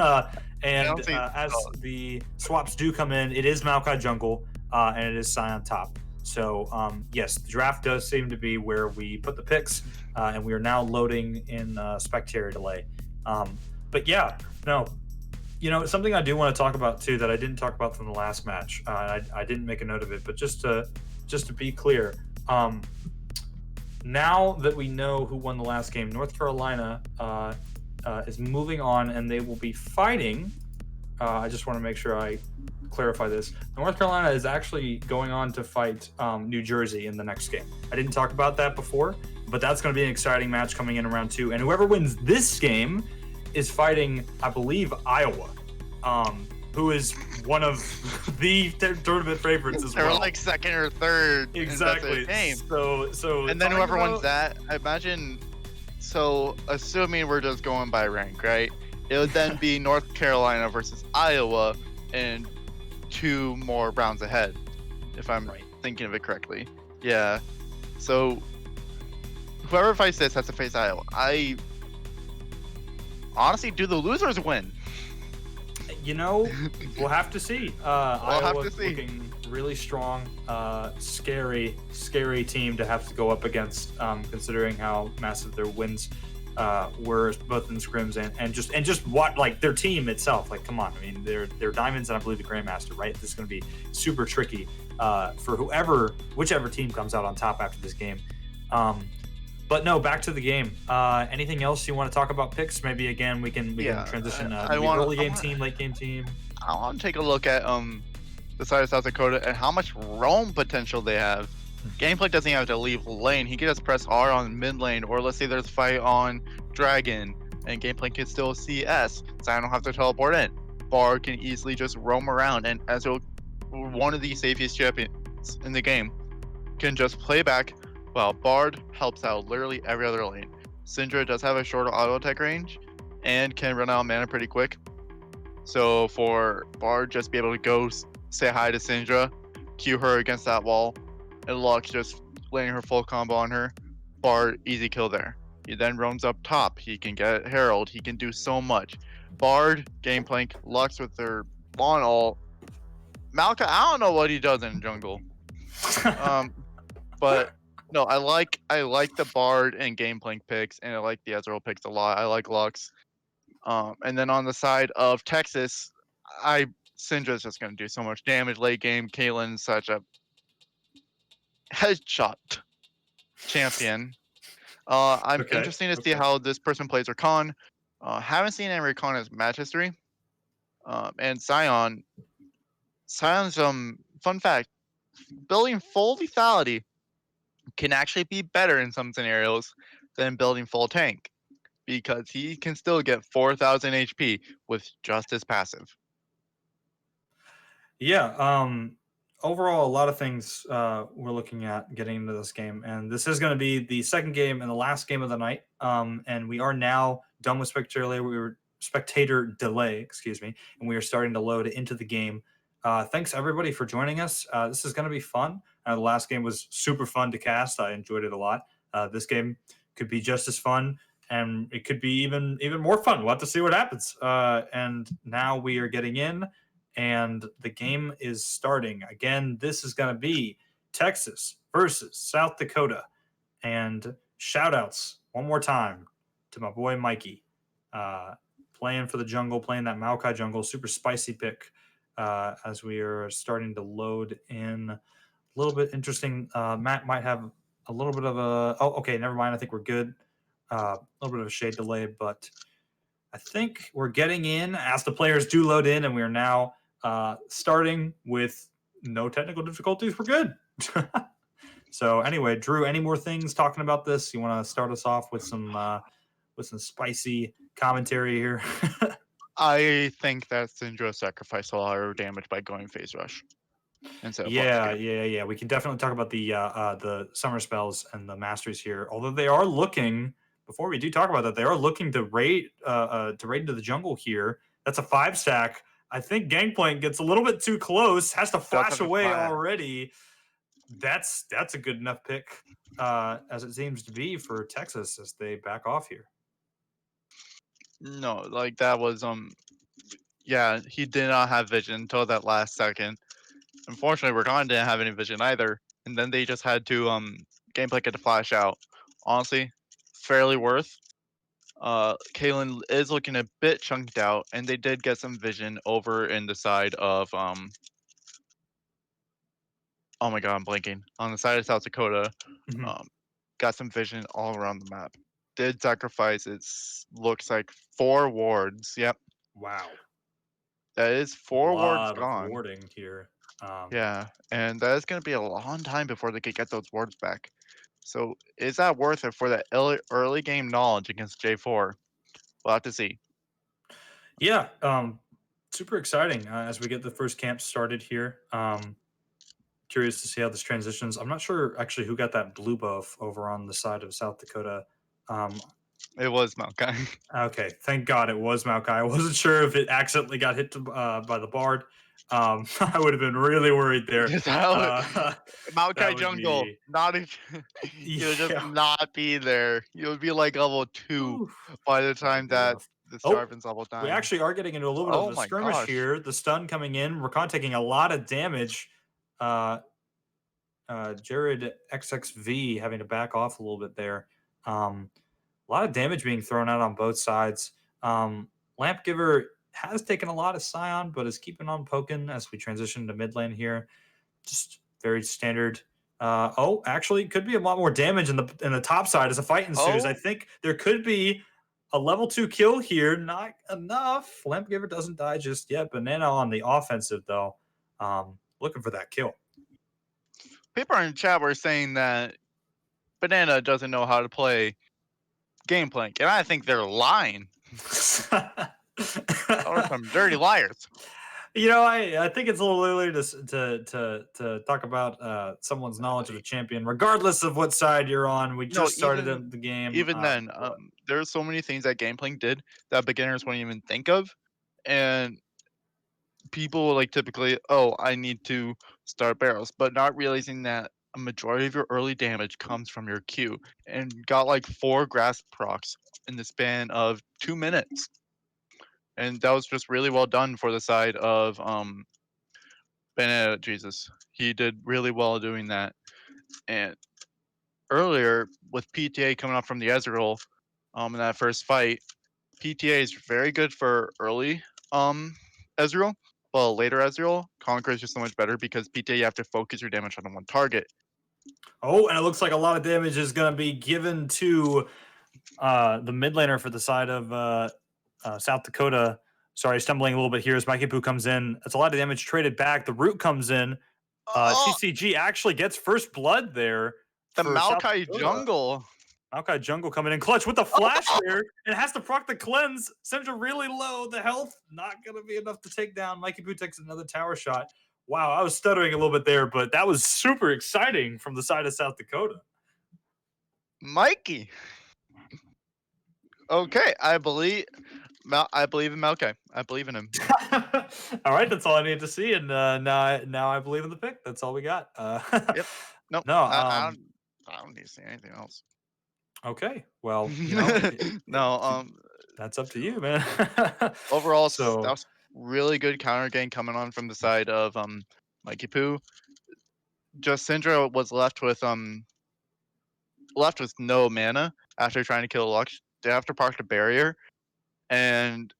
the swaps do come in, it is Maokai jungle and it is Sion top. So yes, the draft does seem to be where we put the picks, and we are now loading in spectator delay. Something I do want to talk about too that I didn't talk about from the last match. I didn't make a note of it, but just to be clear, now that we know who won the last game, North Carolina is moving on, and they will be fighting. I just want to make sure I clarify this. North Carolina is actually going on to fight New Jersey in the next game. I didn't talk about that before, but that's going to be an exciting match coming in round 2. And whoever wins this game is fighting, I believe, Iowa, who is one of the tournament favorites as well.
They're like second or third.
Exactly.
Game.
So
and then whoever wins that, I imagine. So assuming we're just going by rank, right? It would then be North Carolina versus Iowa and 2 more rounds ahead, if I'm thinking of it correctly. Yeah. So whoever fights this has to face Iowa. Honestly, do the losers win?
We'll have to see. Iowa's looking really strong. Scary team to have to go up against, considering how massive their wins were both in scrims and just what, like, their team itself. Like, come on. I mean, they're diamonds, and I believe the Grandmaster, right? This is going to be super tricky for whichever team comes out on top after this game. But no, back to the game. Anything else you want to talk about picks? Maybe again we can
Yeah,
transition.
I
Maybe
want
early game team, late game team.
I want to take a look at the side of South Dakota and how much roam potential they have. Gameplay doesn't even have to leave lane. He can just press R on mid lane, or let's say there's a fight on Dragon, and Gameplay can still see S, so I don't have to teleport in. Bard can easily just roam around, and as one of the safest champions in the game, can just play back while Bard helps out literally every other lane. Syndra does have a shorter auto attack range and can run out of mana pretty quick. So for Bard, just be able to go say hi to Syndra, cue her against that wall, and Lux just laying her full combo on her. Bard, easy kill there. He then roams up top. He can get Herald. He can do so much. Bard, Gameplank, Lux with their lawn ult. Malka, I don't know what he does in jungle. But no, I like the Bard and Gameplank picks, and I like the Ezreal picks a lot. I like Lux. And then on the side of Texas, Syndra's just gonna do so much damage late game. Caitlyn's such a headshot champion. I'm
Okay.
interested to see how this person plays Rakan. Haven't seen any Rakan as match history. And Sion's fun fact, building full lethality can actually be better in some scenarios than building full tank, because he can still get 4,000 HP with just his passive.
Yeah. Overall, a lot of things we're looking at getting into this game, and this is going to be the second game and the last game of the night. And we are now done with spectator delay, excuse me, and we are starting to load into the game. Thanks everybody for joining us. This is going to be fun. The last game was super fun to cast. I enjoyed it a lot. This game could be just as fun, and it could be even more fun. We'll have to see what happens. And now we are getting in, and the game is starting. Again, this is going to be Texas versus South Dakota. And shout outs one more time to my boy Mikey. Playing for the jungle, playing that Maokai jungle, super spicy pick as we are starting to load in. A little bit interesting. Matt might have a little bit of a... Oh, okay, never mind. I think we're good. A little bit of a shade delay, but I think we're getting in as the players do load in, and we are now starting with no technical difficulties. We're good. So anyway, Drew, any more things talking about this? You want to start us off with some spicy commentary here?
I think that Syndra sacrificed a lot of damage by going phase rush instead of
yeah. We can definitely talk about the summer spells and the masters here. Although they are looking, before we do talk about that, they are looking to raid into the jungle here. That's a 5-stack. I think Gangplank gets a little bit too close, has to flash away already. That's a good enough pick, as it seems to be for Texas as they back off here.
No, like that was yeah, he did not have vision until that last second. Unfortunately, Rakan didn't have any vision either, and then they just had to Gameplay get to flash out. Honestly, fairly worth. Kalen is looking a bit chunked out, and they did get some vision over in the side of oh my god, I'm blanking. On the side of South Dakota, got some vision all around the map. Did sacrifice, it looks like 4 wards. Yep.
Wow.
That is 4 wards gone.
Warding here.
Yeah, and that is going to be a long time before they could get those wards back. So is that worth it for that early game knowledge against J4? We'll have to see.
Yeah, super exciting as we get the first camp started here. Curious to see how this transitions. I'm not sure actually who got that blue buff over on the side of South Dakota.
It was Maokai.
Okay, thank God it was Maokai. I wasn't sure if it accidentally got hit by the Bard. I would have been really worried there.
Maokai jungle, not you'll just not be there. You'll be like level 2 by the time that the Starvin's level 9.
We actually are getting into a little bit of a skirmish here. The stun coming in. Rakan taking a lot of damage. Jared XXV having to back off a little bit there. A lot of damage being thrown out on both sides. Lamp Giver has taken a lot of Scion, but is keeping on poking as we transition to mid lane here. Just very standard Actually, could be a lot more damage in the top side as a fight ensues. I
Oh,
think there could be a level 2 kill here. Not enough. Lampgiver doesn't die just yet. Banana on the offensive though. Looking for that kill.
people in chat were saying that Banana doesn't know how to play Gameplank, and I think they're lying. Or some dirty liars.
I think it's a little early to talk about someone's knowledge of a champion, regardless of what side you're on. We
No,
just started the game.
even then, there's so many things that Gameplank did that beginners wouldn't even think of, and people like typically, oh, I need to start barrels, but not realizing that a majority of your early damage comes from your Q, and got like 4 grasp procs in the span of 2 minutes, and that was just really well done for the side of Banana Jesus. He did really well doing that, and earlier with PTA coming up from the Ezreal, in that first fight, PTA is very good for early Ezreal, but later Ezreal, Conqueror is just so much better because PTA you have to focus your damage on one target.
Oh, and it looks like a lot of damage is going to be given to the mid laner for the side of South Dakota. Sorry, stumbling a little bit here as Mikey Poo comes in. It's a lot of damage traded back. The root comes in. TCG actually gets first blood there.
The
for South
Maokai
Dakota.
jungle.
Maokai jungle coming in clutch with the flash there. It has to proc the cleanse. Syndra really low. The health not going to be enough to take down. Mikey Poo takes another tower shot. Wow, I was stuttering a little bit there, but that was super exciting from the side of South Dakota.
Mikey. Okay, I believe in Maokai. I believe in him.
All right, that's all I needed to see, and now I believe in the pick. That's all we got.
Yep. Nope.
No.
I don't need to say anything else.
Okay. Well,
no.
That's up to you, man.
Overall,
so
that was really good counter game coming on from the side of Mikey Poo. Just Syndra was left with no mana after trying to kill Lux. They have to park the barrier, and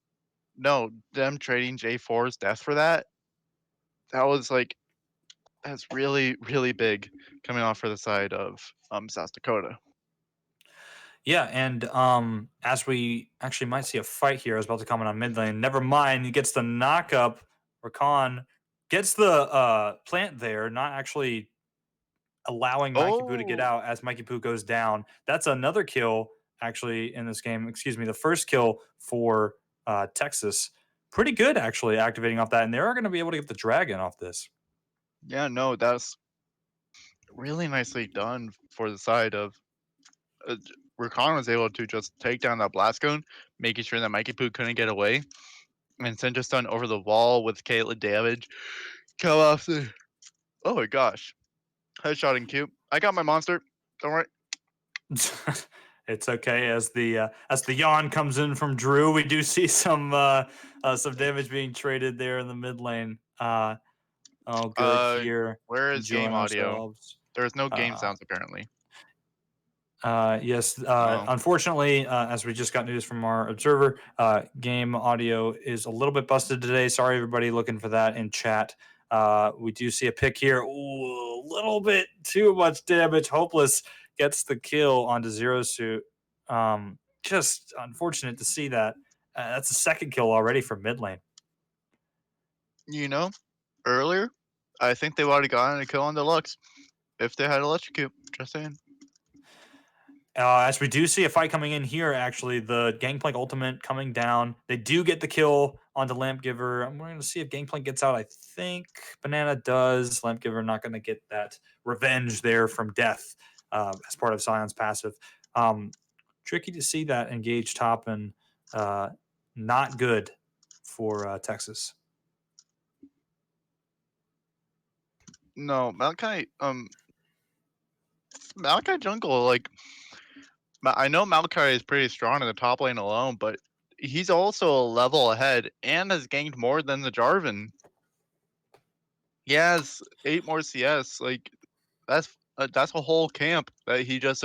no, them trading J4's death for that was like, that's really, really big coming off for the side of South Dakota.
yeah, and as we actually might see a fight here, I was about to comment on mid lane. Never mind, he gets the knock up. Rakan gets the plant there, not actually allowing Mikey Poo to get out as Mikey Poo goes down. That's another kill actually in this game. Excuse me, the first kill for Texas. Pretty good actually activating off that, and they are going to be able to get the dragon off this.
Yeah, no, that's really nicely done for the side of Rakan was able to just take down that blast cone, making sure that Mikey Poo couldn't get away, and send just done over the wall with Caitlyn damage. Come off the. Oh my gosh. Headshot and Q. I got my monster. Don't worry.
It's okay. As the yawn comes in from Drew, we do see some damage being traded there in the mid lane. Good here.
Where is game audio?
Ourselves.
There's no game sounds apparently.
Yes. Unfortunately, as we just got news from our observer, game audio is a little bit busted today. Sorry, everybody looking for that in chat. We do see a pick here. Ooh, a little bit too much damage. Hopeless gets the kill onto Zero Suit. Just unfortunate to see that. That's the second kill already for mid lane.
Earlier, I think they would have gotten a kill on Deluxe if they had electrocute. Just saying.
As we do see a fight coming in here, actually, the Gangplank ultimate coming down. They do get the kill onto Lampgiver. I'm going to see if Gangplank gets out. I think Banana does. Lampgiver not going to get that revenge there from death as part of Sion's passive. Tricky to see that engage top and not good for Texas.
No, Maokai jungle, like, I know Maokai is pretty strong in the top lane alone, but he's also a level ahead and has gained more than the Jarvan. He has 8 more CS. Like, that's a whole camp that he just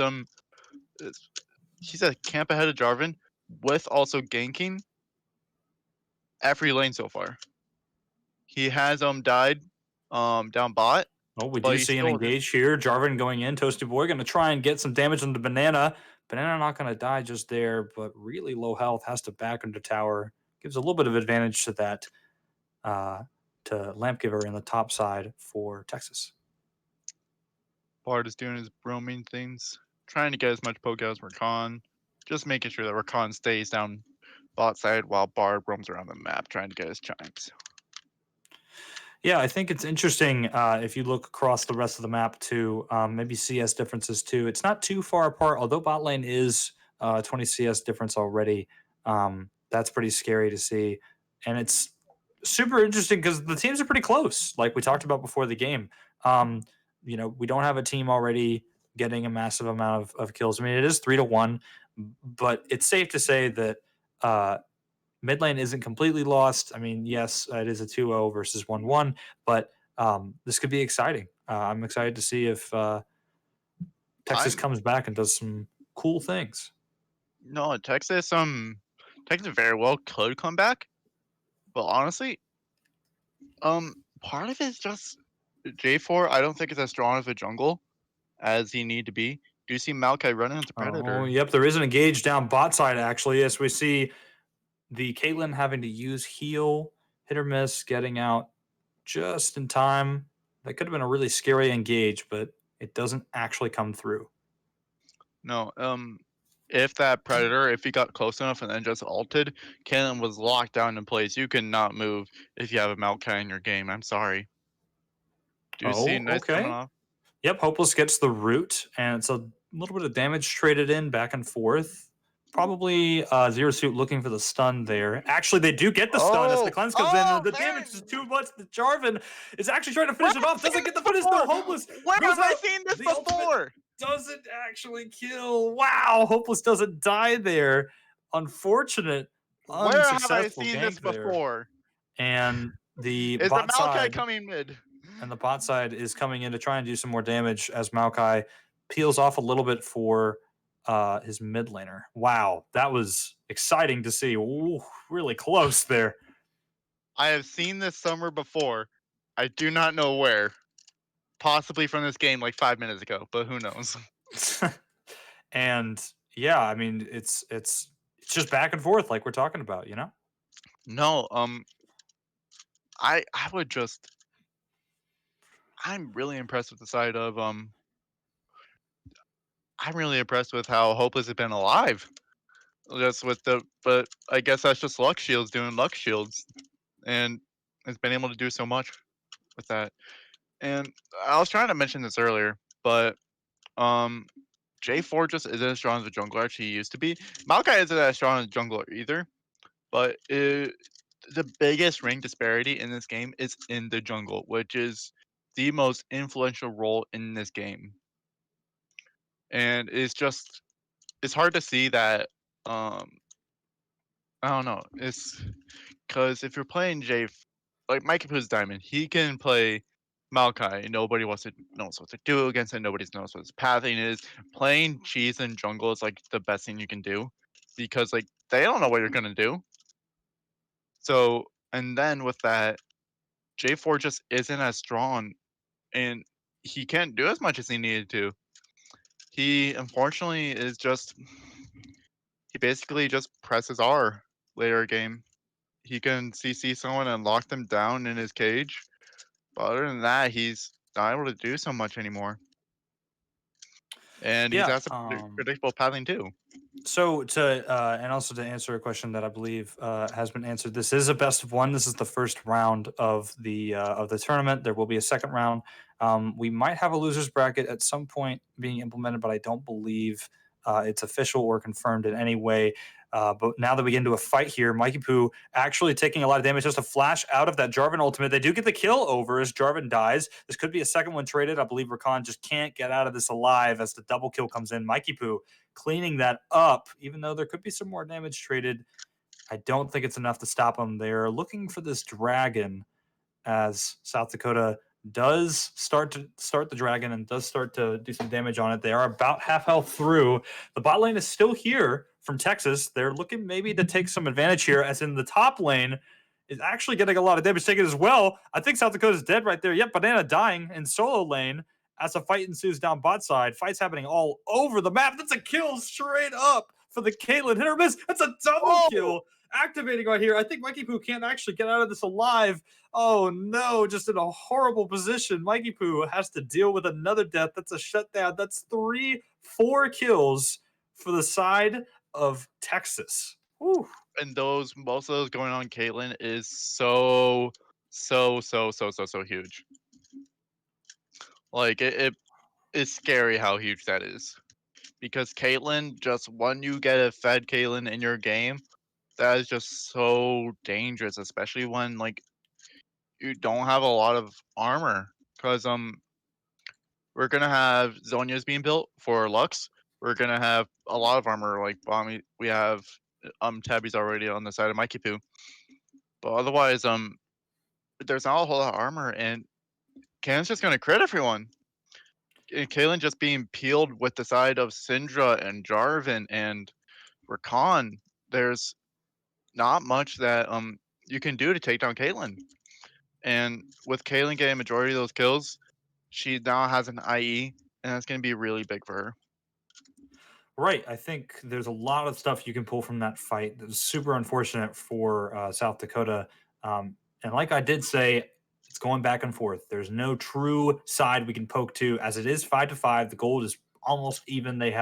he's a camp ahead of Jarvan with also ganking every lane so far. He has died down bot
Oh, we
But
do
he
see an
still did.
engage here. Jarvan going in. Toasty Boy going to try and get some damage on the Banana. Banana not going to die just there, but really low health. Has to back into tower. Gives a little bit of advantage to that, to Lamp Giver in the top side for Texas.
Bard is doing his roaming things, trying to get as much poke out as Rakan, just making sure that Rakan stays down bot side while Bard roams around the map trying to get his chimes.
Yeah, I think it's interesting if you look across the rest of the map too, maybe CS differences too. It's not too far apart, although bot lane is 20 CS difference already. That's pretty scary to see. And it's super interesting because the teams are pretty close, like we talked about before the game. We don't have a team already getting a massive amount of kills. I mean, it is 3-1, but it's safe to say that mid lane isn't completely lost. I mean, yes, it is a 2-0 versus 1-1, but this could be exciting. I'm excited to see if Texas comes back and does some cool things.
No, Texas very well could come back, but honestly, part of it is just J4. I don't think it's as strong of a jungle as he need to be. Do you see Maokai running into Predator?
Oh, yep, there is an engage down bot side actually. Yes, we see the Caitlyn having to use heal, hit or miss, getting out just in time. That could have been a really scary engage, but it doesn't actually come through.
No, if that Predator, if he got close enough and then just ulted, Caitlyn was locked down in place. You cannot move if you have a Maokai in your game. I'm sorry. Do you see nice coming off?
Yep, Hopeless gets the root, and it's a little bit of damage traded in back and forth. Probably Zero Suit looking for the stun there. Actually, they do get the stun as the cleanse comes in, and the damage is too much. The Jarvan is actually trying to finish it off. Doesn't get the finish, though. Hopeless.
Where
goes
have I
out.
seen this
The
before?
Doesn't actually kill. Wow, Hopeless doesn't die there. Unfortunate,
Where have I
unsuccessful
seen
gank
this
there.
before?
And the
Is the
bot
Maokai
side
coming mid?
and the bot side is coming in to try and do some more damage as Maokai peels off a little bit for his mid laner. Wow, that was exciting to see. Ooh, really close there.
I have seen this summer before. I do not know where. Possibly from this game like 5 minutes ago, but who knows?
And yeah, I mean, it's just back and forth like we're talking about, you know?
No, I would just. I'm really impressed with the side of I'm really impressed with how Hopeless has been alive. Just with but I guess that's just Luck Shields doing Luck Shields, and has been able to do so much with that. And I was trying to mention this earlier, but J4 just isn't as strong as a jungler as he used to be. Maokai isn't as strong as a jungler either, but the biggest rank disparity in this game is in the jungle, which is the most influential role in this game. And it's hard to see that. I don't know. It's because if you're playing like Mike Capu's Diamond, he can play Maokai, and nobody knows what to do against it. Nobody knows what his pathing is. Playing cheese in jungle is like the best thing you can do because like they don't know what you're gonna do. So and then with that, J4 just isn't as strong, and he can't do as much as he needed to. He unfortunately is just he basically just presses R later game. He can CC someone and lock them down in his cage. But other than that, he's not able to do so much anymore. And he's
Yeah.
has a predictable pathing too.
So and also to answer a question that I believe has been answered, this is a best of one. This is the first round of the tournament. There will be a second round. We might have a losers bracket at some point being implemented, but I don't believe it's official or confirmed in any way. But now that we get into a fight here, Mikey Poo actually taking a lot of damage. Just a flash out of that Jarvan ultimate. They do get the kill over as Jarvan dies. This could be a second one traded. I believe Rakan just can't get out of this alive as the double kill comes in. Mikey Poo cleaning that up, even though there could be some more damage traded. I don't think it's enough to stop them. They're looking for this dragon as South Dakota does start the dragon and does start to do some damage on it. They are about half health through. The bot lane is still here from Texas. They're looking maybe to take some advantage here, as in the top lane is actually getting a lot of damage taken as well. I think South Dakota's dead right there. Yep, Banana dying in solo lane as a fight ensues down bot side. Fights happening all over the map. That's a kill straight up for the Caitlyn. Hit or miss. That's a double kill activating right here. I think Mikey Poo can't actually get out of this alive. Oh no, just in a horrible position. Mikey Poo has to deal with another death. That's a shutdown. That's 4 kills for the side of Texas. Whew.
And most of those going on Caitlyn is so huge. Like it is scary how huge that is. Because Caitlyn, just when you get a fed Caitlyn in your game, that is just so dangerous, especially when like you don't have a lot of armor. Because we're gonna have Zonia's being built for Lux. We're gonna have a lot of armor like Bomby. We have Tabby's already on the side of Mikey Poo. But otherwise, there's not a whole lot of armor, and Caitlyn's just gonna crit everyone. And Caitlyn just being peeled with the side of Syndra and Jarvan and Rakan. There's not much that you can do to take down Caitlyn. And with Caitlyn getting a majority of those kills, she now has an IE, and that's going to be really big for her.
Right. I think there's a lot of stuff you can pull from that fight. That was super unfortunate for South Dakota. And like I did say, it's going back and forth. There's no true side we can poke to, as it is 5-5. The gold is almost even. They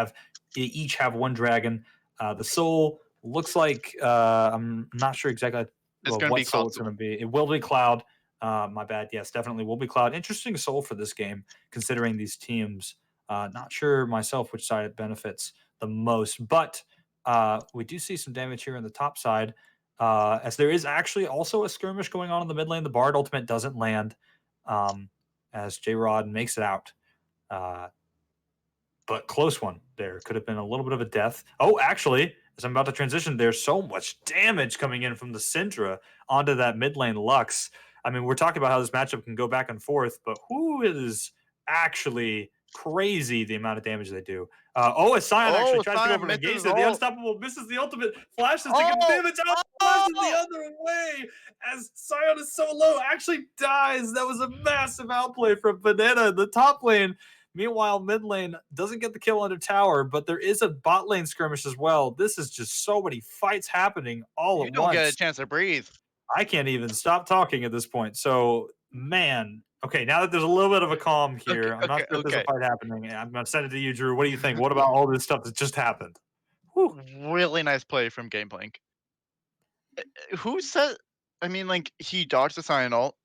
each have 1 dragon. The soul looks like I'm not sure exactly what soul it's going to be. It will be Cloud. My bad. Yes, definitely will be Cloud. Interesting soul for this game, considering these teams. Not sure myself which side it benefits the most, but we do see some damage here on the top side, as there is actually also a skirmish going on in the mid lane. The Bard ultimate doesn't land, as J-Rod makes it out. But close one there. Could have been a little bit of a death. Oh, actually, as I'm about to transition, there's so much damage coming in from the Syndra onto that mid lane Lux. I mean, we're talking about how this matchup can go back and forth, but who is actually crazy the amount of damage they do. As Sion actually tries to go over and engage it. The Unstoppable misses the ultimate, flashes to get damage out, flashes the other way as Sion is so low, actually dies. That was a massive outplay from Banana in the top lane. Meanwhile, mid lane doesn't get the kill under tower, but there is a bot lane skirmish as well. This is just so many fights happening all at once.
You don't get a chance to breathe.
I can't even stop talking at this point. So, man, okay, now that there's a little bit of a calm here, I'm not sure if there's a fight happening. I'm going to send it to you, Drew. What do you think? What about all this stuff that just happened?
Whew. Really nice play from Gameplank. Who said? I mean, like, he dodged the Sion ult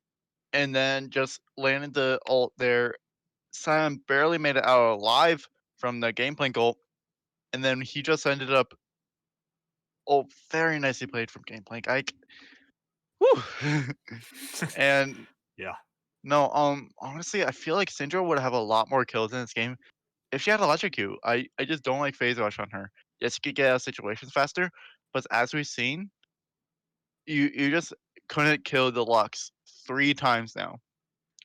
and then just landed the ult there. Sion barely made it out alive from the Gameplank ult, and then he just ended up. Oh, very nicely played from Gameplank. And
yeah.
No, honestly, I feel like Syndra would have a lot more kills in this game if she had Electrocute. I just don't like Phase Rush on her. Yes, you could get out of situations faster, but as we've seen, you just couldn't kill the Lux 3 times now.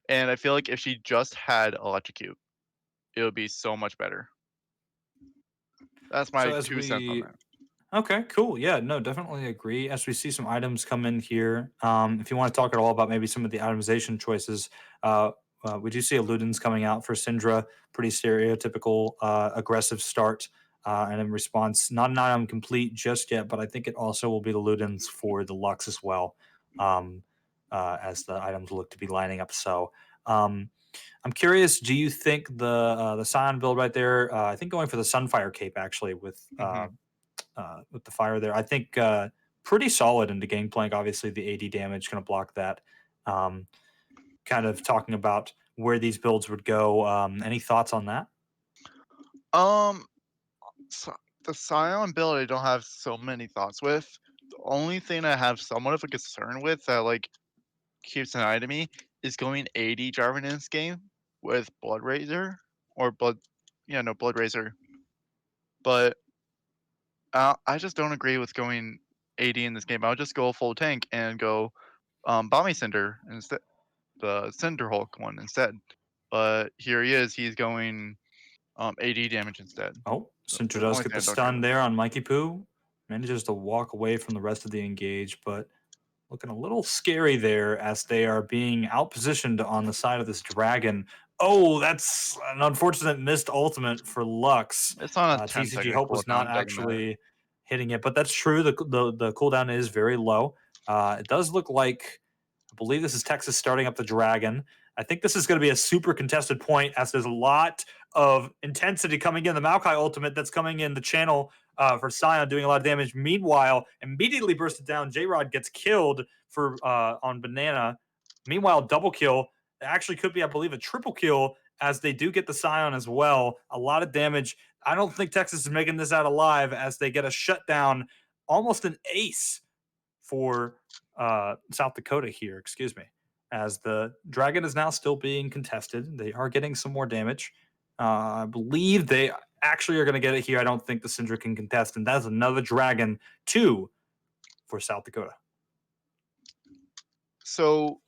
And I feel like if she just had Electrocute, it would be so much better. That's my 2 cents on that.
Okay, cool. Yeah, no, definitely agree. As we see some items come in here, if you want to talk at all about maybe some of the itemization choices, we do see a Ludens coming out for Syndra, pretty stereotypical aggressive start, and in response, not an item complete just yet, but I think it also will be the Ludens for the Lux as well, as the items look to be lining up. So, I'm curious, do you think the Sion build right there, I think going for the Sunfire Cape actually with the fire there, I think pretty solid into Gangplank. Obviously, the AD damage going to block that. Kind of talking about where these builds would go. Any thoughts on that?
So the Sion build, I don't have so many thoughts with. The only thing I have somewhat of a concern with that like keeps an eye to me is going AD Jarvan in this game with Blood Razor or Blood Razor. But I just don't agree with going AD in this game. I'll just go full tank and go Bomby Cinder instead, the Cinder Hulk one instead. But here he is. He's going AD damage instead.
Oh, Cinder does get the stun there on Mikey Poo. Manages to walk away from the rest of the engage, but looking a little scary there as they are being outpositioned on the side of this dragon. Oh, that's an unfortunate missed ultimate for Lux.
It's on a 10
TCG
second
Hope was not
cooldown. Doesn't matter.
actually hitting it, but that's true. The cooldown is very low. It does look like, I believe this is Texas starting up the dragon. I think this is going to be a super contested point as there's a lot of intensity coming in. The Maokai ultimate that's coming in the channel for Scion doing a lot of damage. Meanwhile, immediately bursted down. J-Rod gets killed for on Banana. Meanwhile, double kill. It actually could be, I believe, a triple kill as they do get the Scion as well. A lot of damage. I don't think Texas is making this out alive as they get a shutdown, almost an ace for South Dakota here, excuse me, as the dragon is now still being contested. They are getting some more damage. I believe they actually are going to get it here. I don't think the Syndra can contest, and that's another dragon, 2 for South Dakota.
So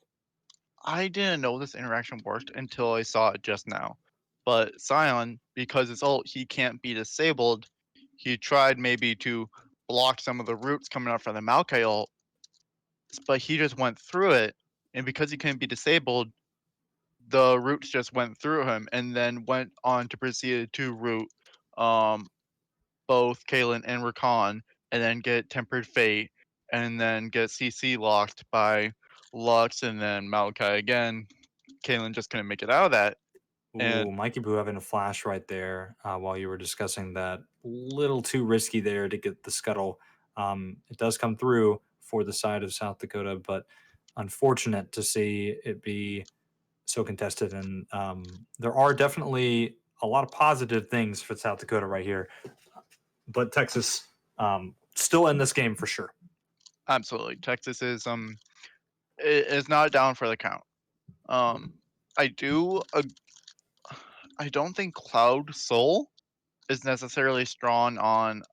I didn't know this interaction worked until I saw it just now. But Scion, because it's ult, he can't be disabled. He tried maybe to block some of the roots coming out from the Maokai ult, but he just went through it. And because he couldn't be disabled, the roots just went through him and then went on to proceed to root both Kalen and Rakan, and then get Tempered Fate, and then get CC locked by Lux, and then Maokai again. Kalen just couldn't make it out of that. And
Ooh, Mikey Boo having a flash right there while you were discussing that. Little too risky there to get the scuttle. It does come through for the side of South Dakota, but unfortunate to see it be so contested. And there are definitely a lot of positive things for South Dakota right here. But Texas still in this game for sure.
absolutely, Texas is not down for the count. I don't think Cloud Soul is necessarily strong on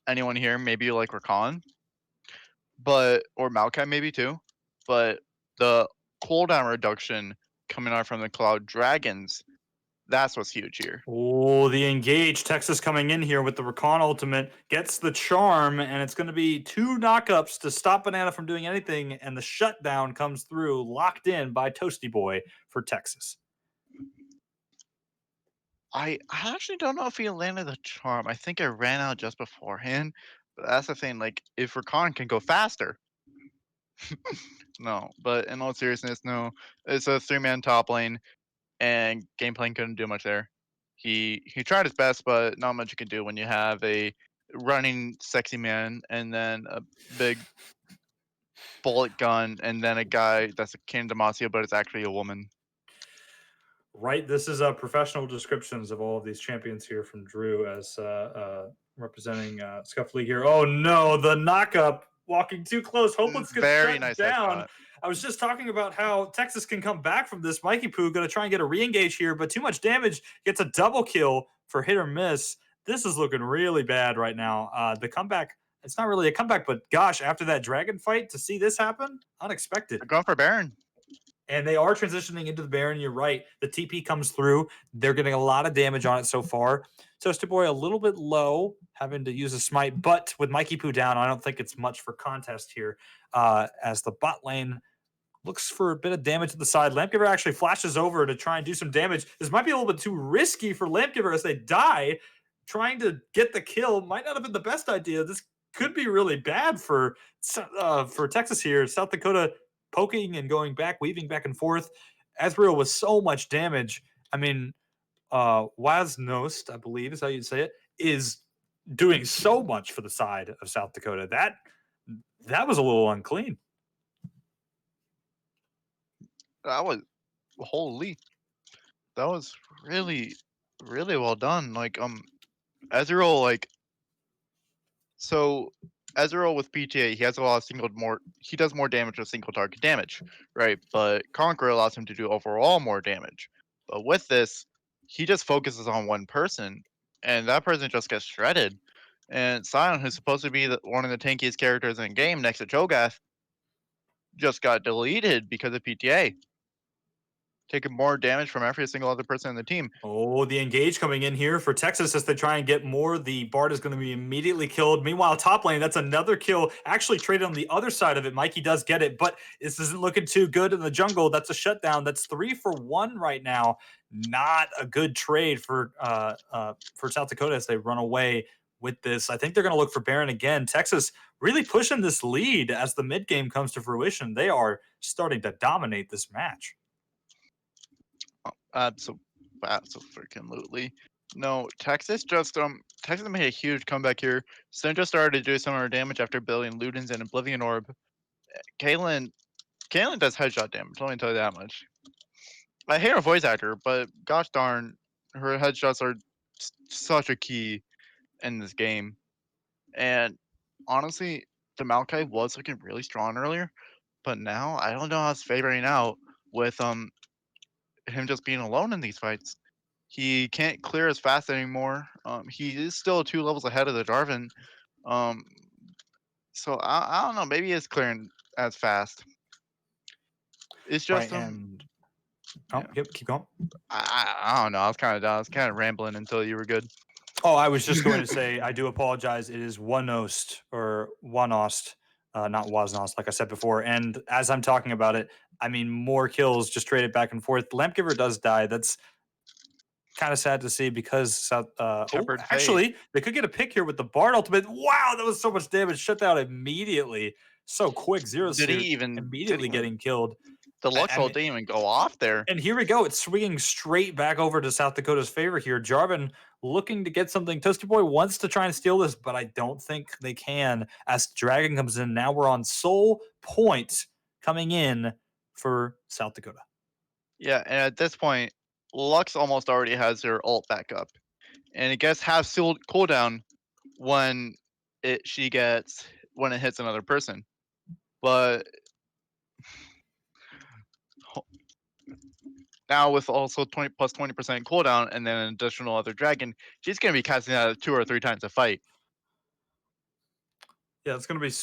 anyone here. Maybe like Rakan, or Maokai maybe too. But the cooldown reduction coming out from the Cloud Dragons, that's what's huge here.
Oh, the engage. Texas coming in here with the Recon ultimate, gets the charm, and it's going to be 2 knockups to stop Banana from doing anything, and the shutdown comes through, locked in by Toasty Boy for Texas.
I actually don't know if he landed the charm. I think it ran out just beforehand. But that's the thing, like, if Rakan can go faster. No, but in all seriousness, no. It's a 3-man top lane, and game plan couldn't do much there. He tried his best, but not much you can do when you have a running sexy man and then a big bullet gun and then a guy that's a King Demacia, but it's actually a woman.
Right, this is professional descriptions of all of these champions here from Drew as representing Scuffed League here. Oh no, the knockup, walking too close. Hopeless gets
Very
shut
nice
down.
headshot.
I was just talking about how Texas can come back from this. Mikey Poo going to try and get a re-engage here, but too much damage. Gets a double kill for hit or miss. This is looking really bad right now. The comeback, it's not really a comeback, but gosh, after that dragon fight, to see this happen, unexpected.
They're going for Baron.
And they are transitioning into the Baron. You're right. The TP comes through. They're getting a lot of damage on it so far. Toasty Boy a little bit low, having to use a smite. But with Mikey Poo down, I don't think it's much for contest here. As the bot lane looks for a bit of damage to the side. Lampgiver actually flashes over to try and do some damage. This might be a little bit too risky for Lampgiver as they die. Trying to get the kill might not have been the best idea. This could be really bad for Texas here. South Dakota poking and going back, weaving back and forth. Ezreal with so much damage. I mean, Waznost, I believe is how you'd say it, is doing so much for the side of South Dakota. That was a little unclean.
That was holy. That was really, really well done. Like Ezreal, like, so Ezreal with PTA, he has a lot of he does more damage with single target damage, right? But Conqueror allows him to do overall more damage. But with this, he just focuses on one person, and that person just gets shredded. And Sion, who's supposed to be one of the tankiest characters in the game next to Cho'Gath, just got deleted because of PTA. taking more damage from every single other person in the team.
Oh, the engage coming in here for Texas as they try and get more. The Bard is going to be immediately killed. Meanwhile, top lane, that's another kill. Actually traded on the other side of it. Mikey does get it, but this isn't looking too good in the jungle. That's a shutdown. That's 3 for 1 right now. Not a good trade for South Dakota as they run away with this. I think they're going to look for Baron again. Texas really pushing this lead as the mid game comes to fruition. They are starting to dominate this match.
Absolutely. No, Texas made a huge comeback here. Syndra started to do some of her damage after building Ludens and Oblivion Orb. Caitlyn does headshot damage, let me tell you that much. I hate her voice actor, but gosh darn, her headshots are such a key in this game. And honestly, the Maokai was looking really strong earlier, but now I don't know how it's favoring out with him just being alone in these fights. He can't clear as fast anymore. He is still 2 levels ahead of the Jarvan. So I don't know. Maybe it's clearing as fast. It's just
right, yep, keep going.
I don't know. I was kind of rambling until you were good.
Oh, I was just going to say I do apologize. It is Wanost or Wanost, not Wasnost, like I said before. And as I'm talking about it, I mean more kills just traded back and forth. Lampgiver does die. That's kind of sad to see because actually they could get a pick here with the Bard ultimate. Wow, that was so much damage. Shut down immediately. So quick. Zero
Did he even
immediately getting killed.
The Lux ult didn't even go off there.
And here we go. It's swinging straight back over to South Dakota's favor here. Jarvan looking to get something. Toasty Boy wants to try and steal this, but I don't think they can as Dragon comes in. Now we're on Soul Point coming in for South Dakota.
Yeah, and at this point, Lux almost already has her ult back up. And it gets half cooldown when it hits another person. But now with also 20 plus 20% cooldown and then an additional other dragon, she's going to be casting out 2 or 3 times a fight.
Yeah, it's going to be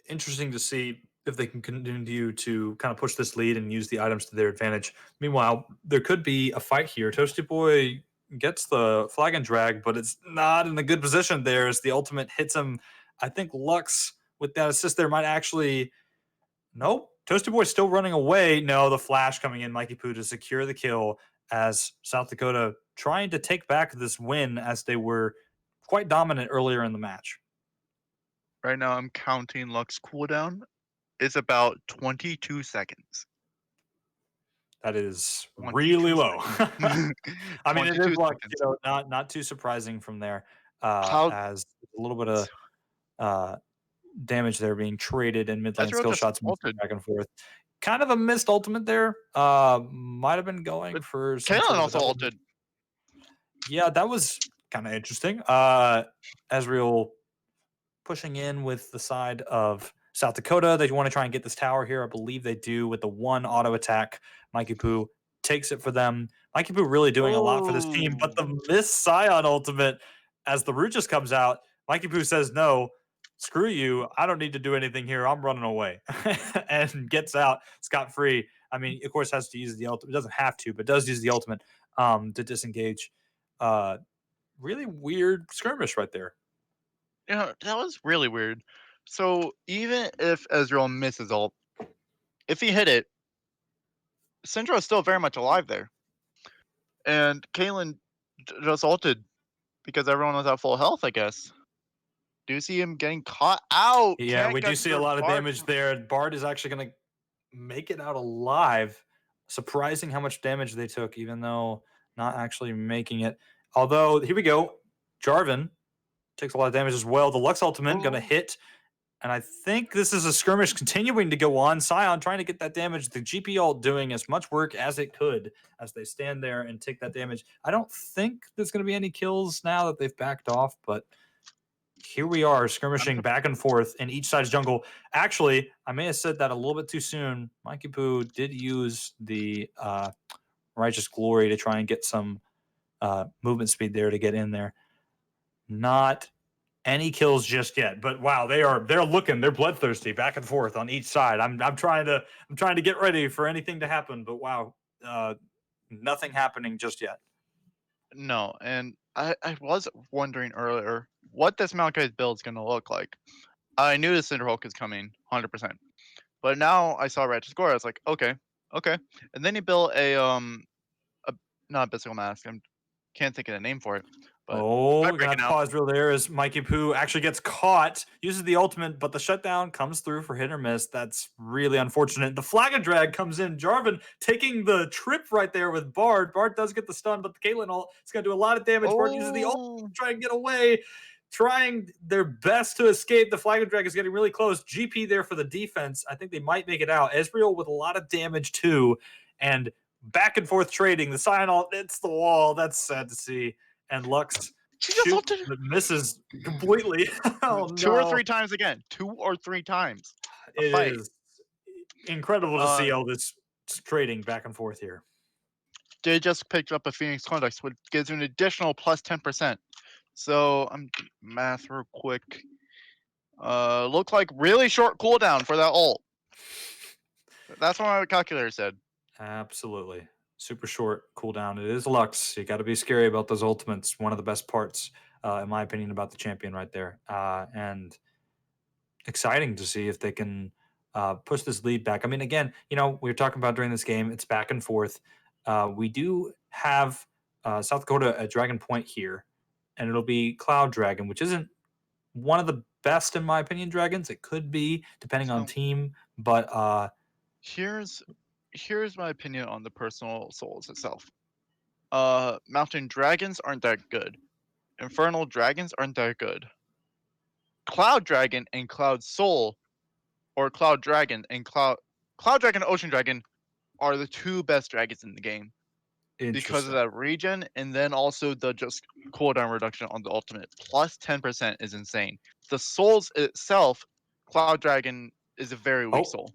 interesting to see if they can continue to kind of push this lead and use the items to their advantage. Meanwhile, there could be a fight here. Toasty Boy gets the flag and drag, but it's not in a good position there as the ultimate hits him. I think Lux with that assist there might actually... Nope. Toasty Boy still running away. No, the flash coming in, Mikey Poo to secure the kill as South Dakota trying to take back this win as they were quite dominant earlier in the match.
Right now I'm counting Lux cooldown. It's about 22 seconds.
That is really low. I mean, it is like, not too surprising from there as a little bit of damage there being traded and mid lane skill shots back and forth. Kind of a missed ultimate there. Might have been going for some
Kaylin also ulted.
Yeah, that was kind of interesting. Ezreal pushing in with the side of South Dakota. They want to try and get this tower here. I believe they do with the 1 auto attack. Mikey Poo takes it for them. Mikey Poo really doing a lot for this team, but the missed Scion ultimate as the root just comes out, Mikey Poo says, no, screw you. I don't need to do anything here. I'm running away and gets out scot-free. I mean, of course, has to use the ultimate. It doesn't have to, but does use the ultimate to disengage. Really weird skirmish right there.
Yeah, that was really weird. So even if Ezreal misses ult, if he hit it, Syndra is still very much alive there. And Kaylin just ulted because everyone was at full health, I guess. Do you see him getting caught out?
Yeah, we do see a lot of damage there. Bard is actually going to make it out alive. Surprising how much damage they took, even though not actually making it. Although, here we go. Jarvan takes a lot of damage as well. The Lux ultimate going to hit. And I think this is a skirmish continuing to go on. Scion trying to get that damage. The GP ult doing as much work as it could as they stand there and take that damage. I don't think there's going to be any kills now that they've backed off, but here we are skirmishing back and forth in each side's jungle. Actually, I may have said that a little bit too soon. Mikey Poo did use the Righteous Glory to try and get some movement speed there to get in there. Not any kills just yet, but wow, they're looking, they're bloodthirsty back and forth on each side. I'm trying to get ready for anything to happen, but wow, nothing happening just yet.
No, and I was wondering earlier what this Malachi's build is going to look like. I knew the Cinderhulk is coming, 100%. But now I saw Ratchet score. I was like, okay, okay. And then he built a not a Abyssal Mask. I can't think of the name for it. But
Oh,
by
we're gonna have
breaking
to
out.
pause real there as Mikey Poo actually gets caught, uses the ultimate, but the shutdown comes through for hit or miss. That's really unfortunate. The flag and drag comes in. Jarvan taking the trip right there with Bard. Bard does get the stun, but the Caitlyn ult is gonna do a lot of damage. Bard uses the ult
Oh,
to try and get away, trying their best to escape. The flag and drag is getting really close. GP there for the defense. I think they might make it out. Ezreal with a lot of damage too, and back and forth trading. The Sion ult hits the wall. That's sad to see. And Lux
she just
shoot
ulted
but misses completely. Oh
2 or
no.
3 times again. 2 or 3 times. A
It
fight.
is incredible to see all this trading back and forth here.
They just picked up a Phoenix Conduct, which gives you an additional plus 10%. So I'm math real quick. Look like really short cooldown for that ult. That's what my calculator said.
Absolutely. Super short cooldown. It is Lux. You got to be scary about those ultimates. One of the best parts, in my opinion, about the champion right there. And exciting to see if they can push this lead back. I mean, again, we were talking about during this game, it's back and forth. We do have South Dakota at Dragon Point here, and it'll be Cloud Dragon, which isn't one of the best, in my opinion, dragons. It could be, depending on
So
team, but
here's my opinion on the personal souls itself. Mountain dragons aren't that good. Infernal dragons aren't that good. Cloud dragon and Cloud soul, or Cloud dragon and Cloud dragon and Ocean dragon are the 2 best dragons in the game because of
interesting.
that region, and then also the just cooldown reduction on the ultimate. Plus 10% is insane. The souls itself, Cloud dragon is a very weak
Oh,
soul.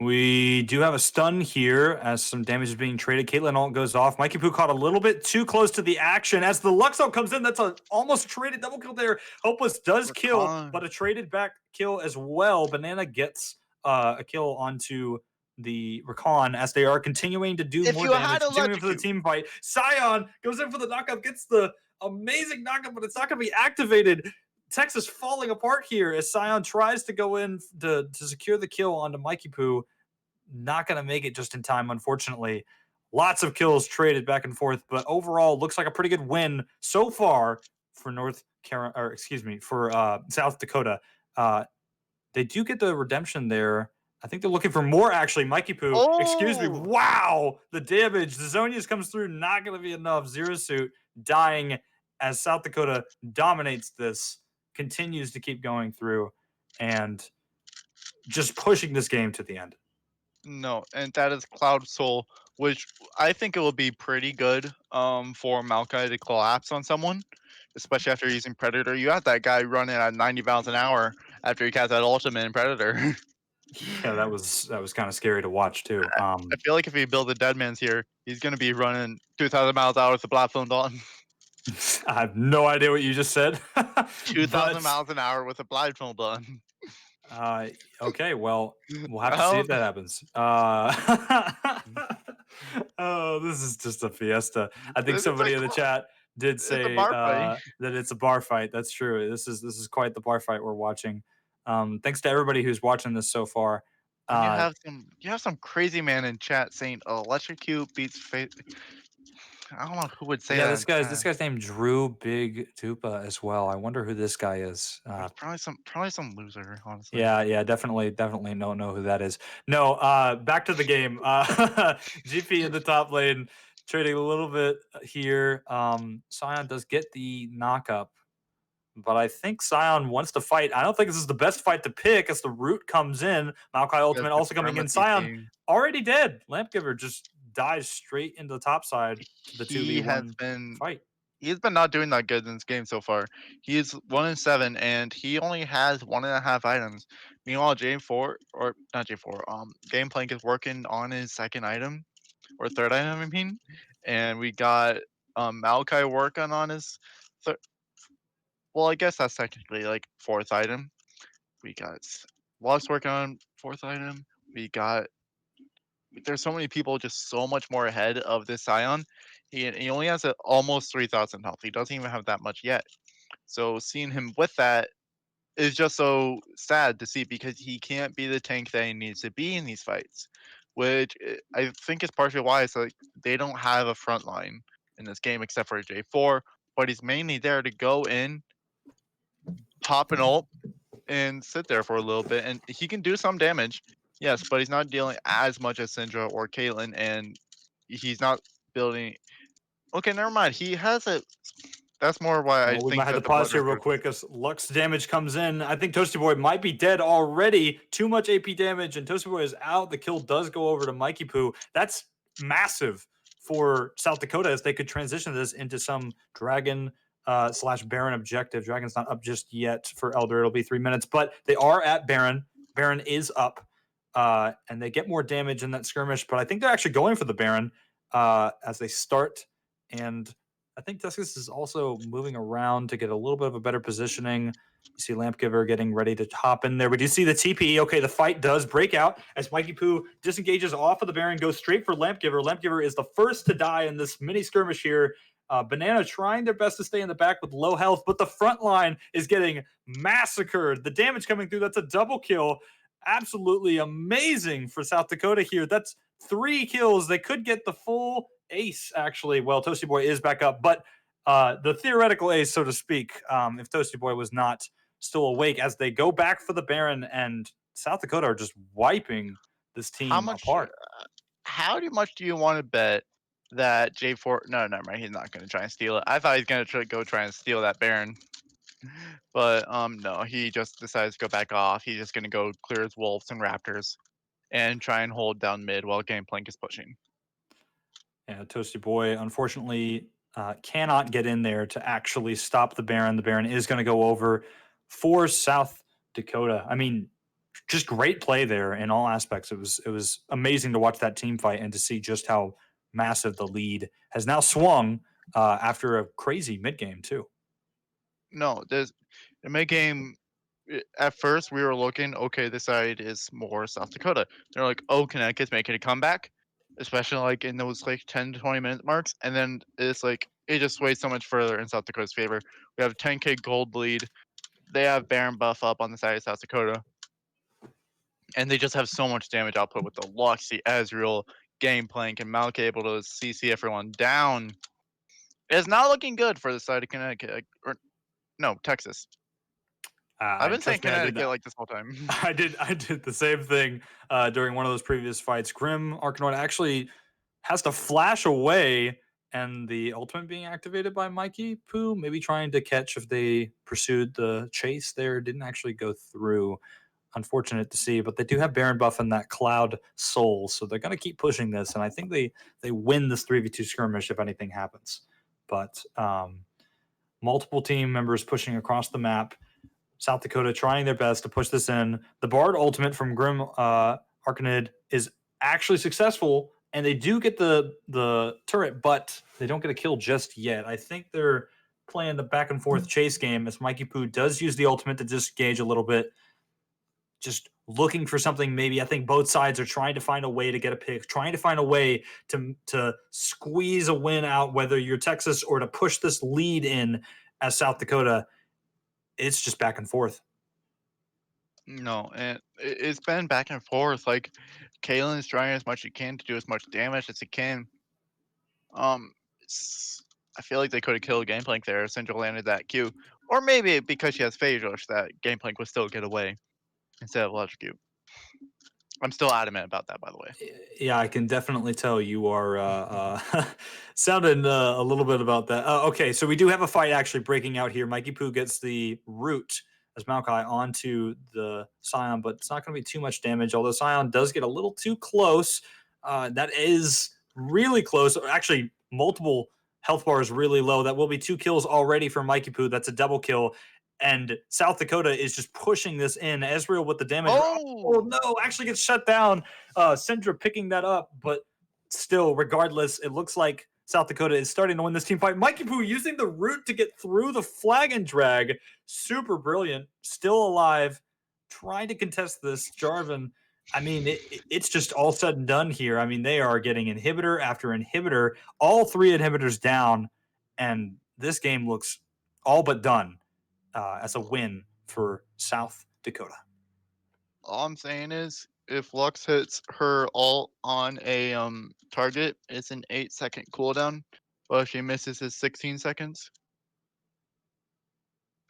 we do have a stun here as some damage is being traded. Caitlyn ult goes off. Mikey Poo caught a little bit too close to the action as the Lux ult comes in. That's an almost traded double kill there. Hopeless does kill,
Rakan.
but a traded back kill as well. Banana gets a kill onto the Rakan as they are continuing to do
If
more
you had
damage, continuing for the
electrocute.
team fight. Sion goes in for the knockup, gets the amazing knockup, but it's not going to be activated. Texas falling apart here as Sion tries to go in to secure the kill onto Mikey Poo. Not going to make it just in time, unfortunately. Lots of kills traded back and forth, but overall looks like a pretty good win so far for South Dakota. They do get the redemption there. I think they're looking for more, actually. Mikey Poo, excuse me.
Oh,
Wow, the damage. The Zonius comes through, not going to be enough. Zero Suit dying as South Dakota dominates this, continues to keep going through, and just pushing this game to the end.
no, and that is Cloud Soul, which I think it will be pretty good for Maokai to collapse on someone, especially after using Predator. You have that guy running at 90 miles an hour after he cast that ultimate in Predator.
Yeah, that was kind of scary to watch too.
I feel like if he builds a Deadman's here, he's going to be running 2,000 miles an hour with the Blackstone Dawn.
I have no idea what you just said.
2,000 miles an hour with a Blackstone Dawn.
Okay, well, we'll have to see if that happens. Oh, this is just a fiesta. I think
It's
somebody
like,
in the chat did
it's a
say
bar fight.
that it's a bar fight. That's true. This is quite the bar fight we're watching. Thanks to everybody who's watching this so far.
And you have some crazy man in chat saying electrocute beats fate. I don't know who would say
Yeah,
that.
this guy's named Drew Big Tupa as well. I wonder who this guy is.
It's probably some loser, honestly.
Yeah, definitely don't know who that is. No, back to the game. GP in the top lane, trading a little bit here. Sion does get the knockup, but I think Sion wants to fight. I don't think this is the best fight to pick as the root comes in. Maokai Ultimate also coming in. Sion already dead. Lampgiver just dies straight into the top side to the 2v1 fight.
He's been not doing that good in this game so far. He's 1-7, and he only has 1.5 items. Meanwhile, Gameplank is working on his second item or third item. I mean, and we got Maokai working on his third. Well, I guess that's technically like fourth item. We got Lux working on fourth item. We got there's so many people just so much more ahead of this Scion. He only has almost 3,000 health. He doesn't even have that much yet. So seeing him with that is just so sad to see because he can't be the tank that he needs to be in these fights, which I think is partially why it's like they don't have a front line in this game except for J4, but he's mainly there to go in, pop an ult, and sit there for a little bit, and he can do some damage, yes, but he's not dealing as much as Syndra or Caitlyn, and he's not building. Okay, never mind. He has a. That's more why I
Well, we might
think
have to
that the
pause here
Blood
real
River.
quick as Lux damage comes in. I think Toasty Boy might be dead already. Too much AP damage, and Toasty Boy is out. The kill does go over to Mikey Poo. That's massive for South Dakota as they could transition this into some Dragon / Baron objective. Dragon's not up just yet for Elder. It'll be 3 minutes, but they are at Baron. Baron is up, and they get more damage in that skirmish, but I think they're actually going for the Baron as they start, and I think Tuscus is also moving around to get a little bit of a better positioning. You see Lampgiver getting ready to hop in there. But you see the TP. Okay, the fight does break out as Mikey Poo disengages off of the Baron, goes straight for Lampgiver. Lampgiver is the first to die in this mini skirmish here. Banana trying their best to stay in the back with low health, but the front line is getting massacred. The damage coming through, that's a double kill. Absolutely amazing for South Dakota here. That's 3 kills. They could get the full ace, actually. Well, Toasty Boy is back up, but the theoretical ace, so to speak, if Toasty Boy was not still awake, as they go back for the Baron, and South Dakota are just wiping this team apart.
How much do you want to bet that J4? No, never mind. He's not going to try and steal it. I thought he's going to go try and steal that Baron, but no, he just decides to go back off. He's just going to go clear his wolves and raptors and try and hold down mid while Gameplank is pushing.
Yeah, Toasty Boy, unfortunately, cannot get in there to actually stop the Baron. The Baron is going to go over for South Dakota. I mean, just great play there in all aspects. It was amazing to watch that team fight and to see just how massive the lead has now swung after a crazy mid game too.
No, there's the mid game. At first, we were looking, okay, this side is more South Dakota. They're like, oh, Connecticut's making a comeback, especially like in those like 10 to 20 minute marks. And then it's like, it just sways so much further in South Dakota's favor. We have a 10k gold lead. They have Baron buff up on the side of South Dakota. And they just have so much damage output with the Lux, the Ezreal, Gameplank, and Malk able to CC everyone down. It's not looking good for the side of Connecticut. Or, no, Texas. I've been saying Connecticut like this whole time.
I did the same thing during one of those previous fights. Grim Arkanoid actually has to flash away, and the ultimate being activated by Mikey Poo, maybe trying to catch if they pursued the chase there. Didn't actually go through. Unfortunate to see, but they do have Baron buff and that Cloud Soul, so they're going to keep pushing this, and I think they win this 3v2 skirmish if anything happens. But multiple team members pushing across the map. South Dakota trying their best to push this in. The Bard ultimate from Grim Arcanid is actually successful, and they do get the turret, but they don't get a kill just yet. I think they're playing the back and forth chase game as Mikey Poo does use the ultimate to disengage a little bit. Just looking for something maybe. I think both sides are trying to find a way to get a pick, trying to find a way to squeeze a win out, whether you're Texas or to push this lead in as South Dakota. It's just back and forth.
No, and it's been back and forth. Like, Kaylin's trying as much as he can to do as much damage as he can. I feel like they could have killed Gameplank there if Syndra landed that Q. Or maybe because she has Phage Rush, that Gameplank would still get away instead of Electrocute. I'm still adamant about that, by the way.
Yeah, I can definitely tell you are sounding a little bit about that. Okay, so we do have a fight actually breaking out here. Mikey Poo gets the root as Maokai onto the Scion, but it's not going to be too much damage, although Scion does get a little too close. That is really close. Actually, multiple health bars really low. That will be 2 kills already for Mikey Poo. That's a double kill. And South Dakota is just pushing this in. Ezreal with the damage. Oh no, actually gets shut down. Syndra picking that up, but still, regardless, it looks like South Dakota is starting to win this team fight. Mikey Poo using the root to get through the flag and drag. Super brilliant. Still alive. Trying to contest this. Jarvan I mean, it's just all said and done here. I mean, they are getting inhibitor after inhibitor, all 3 inhibitors down, and this game looks all but done as a win for South Dakota.
All I'm saying is, if Lux hits her ult on a target, it's an 8-second cooldown. But if she misses, it's 16 seconds.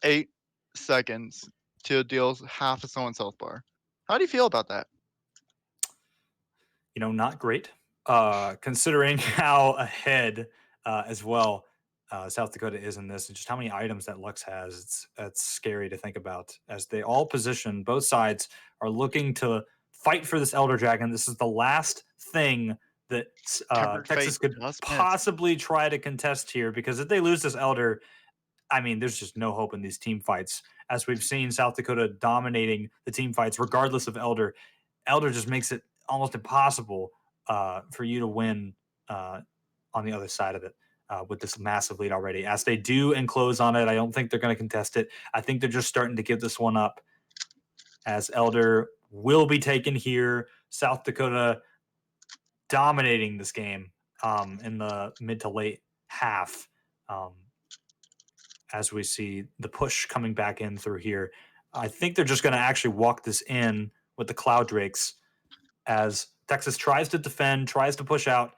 8 seconds to deal half of someone's health bar. How do you feel about that?
Not great, considering how ahead as well South Dakota is in this, and just how many items that Lux has. It's scary to think about as they all position. Both sides are looking to fight for this Elder Dragon. This is the last thing that Texas could possibly try to contest here, because if they lose this Elder, I mean, there's just no hope in these team fights. As we've seen South Dakota dominating the team fights, regardless of Elder. Elder just makes it almost impossible for you to win on the other side of it with this massive lead already. As they do enclose on it, I don't think they're going to contest it. I think they're just starting to give this one up, as Elder will be taken here. South Dakota dominating this game in the mid to late half. As we see the push coming back in through here. I think they're just going to actually walk this in with the Cloud Drakes, as Texas tries to defend, tries to push out,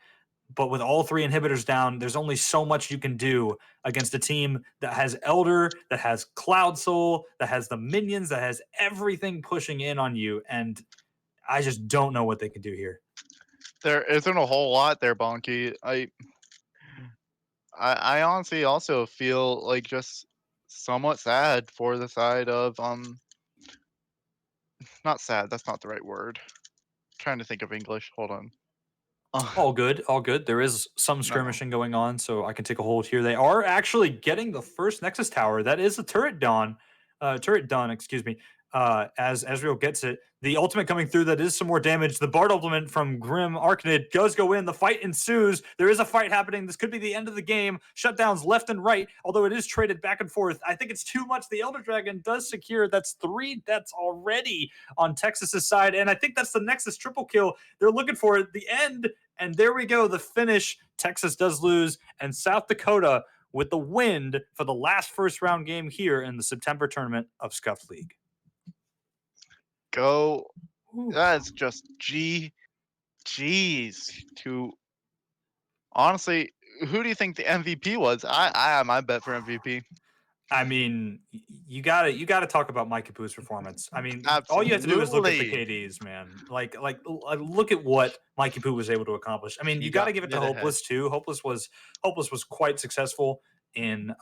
but with all 3 inhibitors down, there's only so much you can do against a team that has Elder, that has Cloud Soul, that has the minions, that has everything pushing in on you, and I just don't know what they can do here.
There isn't a whole lot there, Bonky. I honestly also feel like just somewhat sad for the side of not sad, that's not the right word. Trying to think of English. Hold on.
All good, all good. There is some skirmishing going on, so I can take a hold here. They are actually getting the first Nexus tower. That is a turret done, excuse me. As Ezreal gets it, the ultimate coming through, that is some more damage. The Bard ultimate from Grim Arcanid does go in. The fight ensues. There is a fight happening. This could be the end of the game. Shutdowns left and right, although it is traded back and forth. I think it's too much. The Elder Dragon does secure. That's 3 deaths already on Texas's side, and I think that's the Nexus triple kill. They're looking for it. The end, and there we go. The finish. Texas does lose, and South Dakota with the win for the last first round game here in the September tournament of Scuffed League.
Go. That's just G's to. Honestly, who do you think the MVP was? I have my bet for MVP.
I mean, you gotta talk about Mike Capu's performance. I mean,
Absolutely.
all you have to do is look at the KDs, man. Like look at what Mike Capu was able to accomplish. I mean, you got to give it to Hopeless too. Hopeless was quite successful in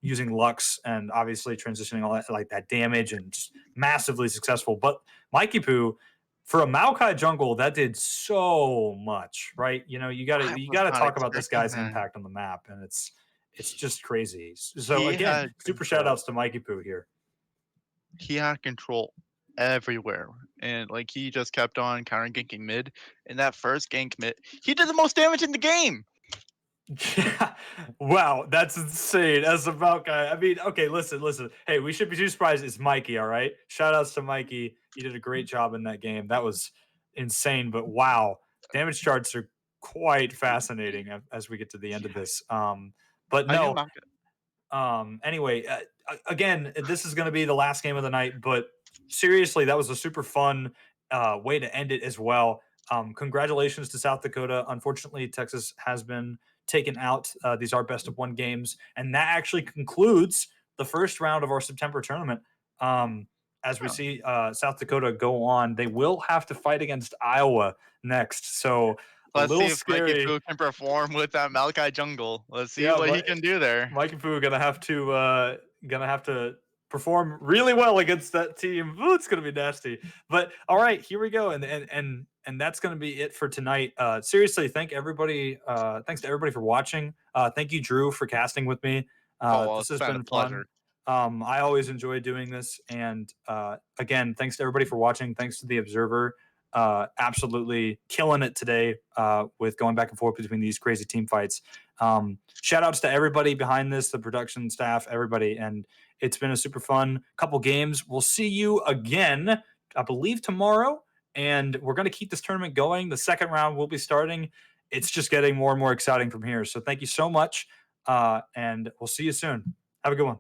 using Lux and obviously transitioning all that, like that damage, and just massively successful. But Mike Capu, for a Maokai jungle, that did so much, right? You gotta talk about this guy's impact on the map, and it's just crazy. So again, super shout outs to Mikey Poo here.
He had control everywhere, and like he just kept on counter ganking mid. In that first gank mid, he did the most damage in the game.
Yeah. Wow, that's insane. As a Maokai, I mean, okay, listen. Hey, we should be too surprised. It's Mikey, all right? Shout outs to Mikey. You did a great job in that game. That was insane, but wow, damage charts are quite fascinating as we get to the end of this. But no. Anyway, again, this is going to be the last game of the night, but seriously, that was a super fun way to end it as well. Congratulations to South Dakota. Unfortunately, Texas has been taken out. These are best of 1 games, and that actually concludes the first round of our September tournament. As we see South Dakota go on, they will have to fight against Iowa next. So
let's see if
scary.
Mikey Poo can perform with that Maokai jungle. Let's see what he can do there.
Mikey Poo gonna have to perform really well against that team. Ooh, it's gonna be nasty. But all right, here we go, and that's gonna be it for tonight. Seriously, thanks to everybody for watching. Thank you, Drew, for casting with me. This has been fun. I always enjoy doing this, and again, thanks to everybody for watching. Thanks to the Observer. Absolutely killing it today with going back and forth between these crazy team fights. Shout outs to everybody behind this, the production staff, everybody. And it's been a super fun couple games. We'll see you again, I believe tomorrow and we're going to keep this tournament going. The second round will be starting. It's just getting more and more exciting from here. So thank you so much, and we'll see you soon. Have a good one.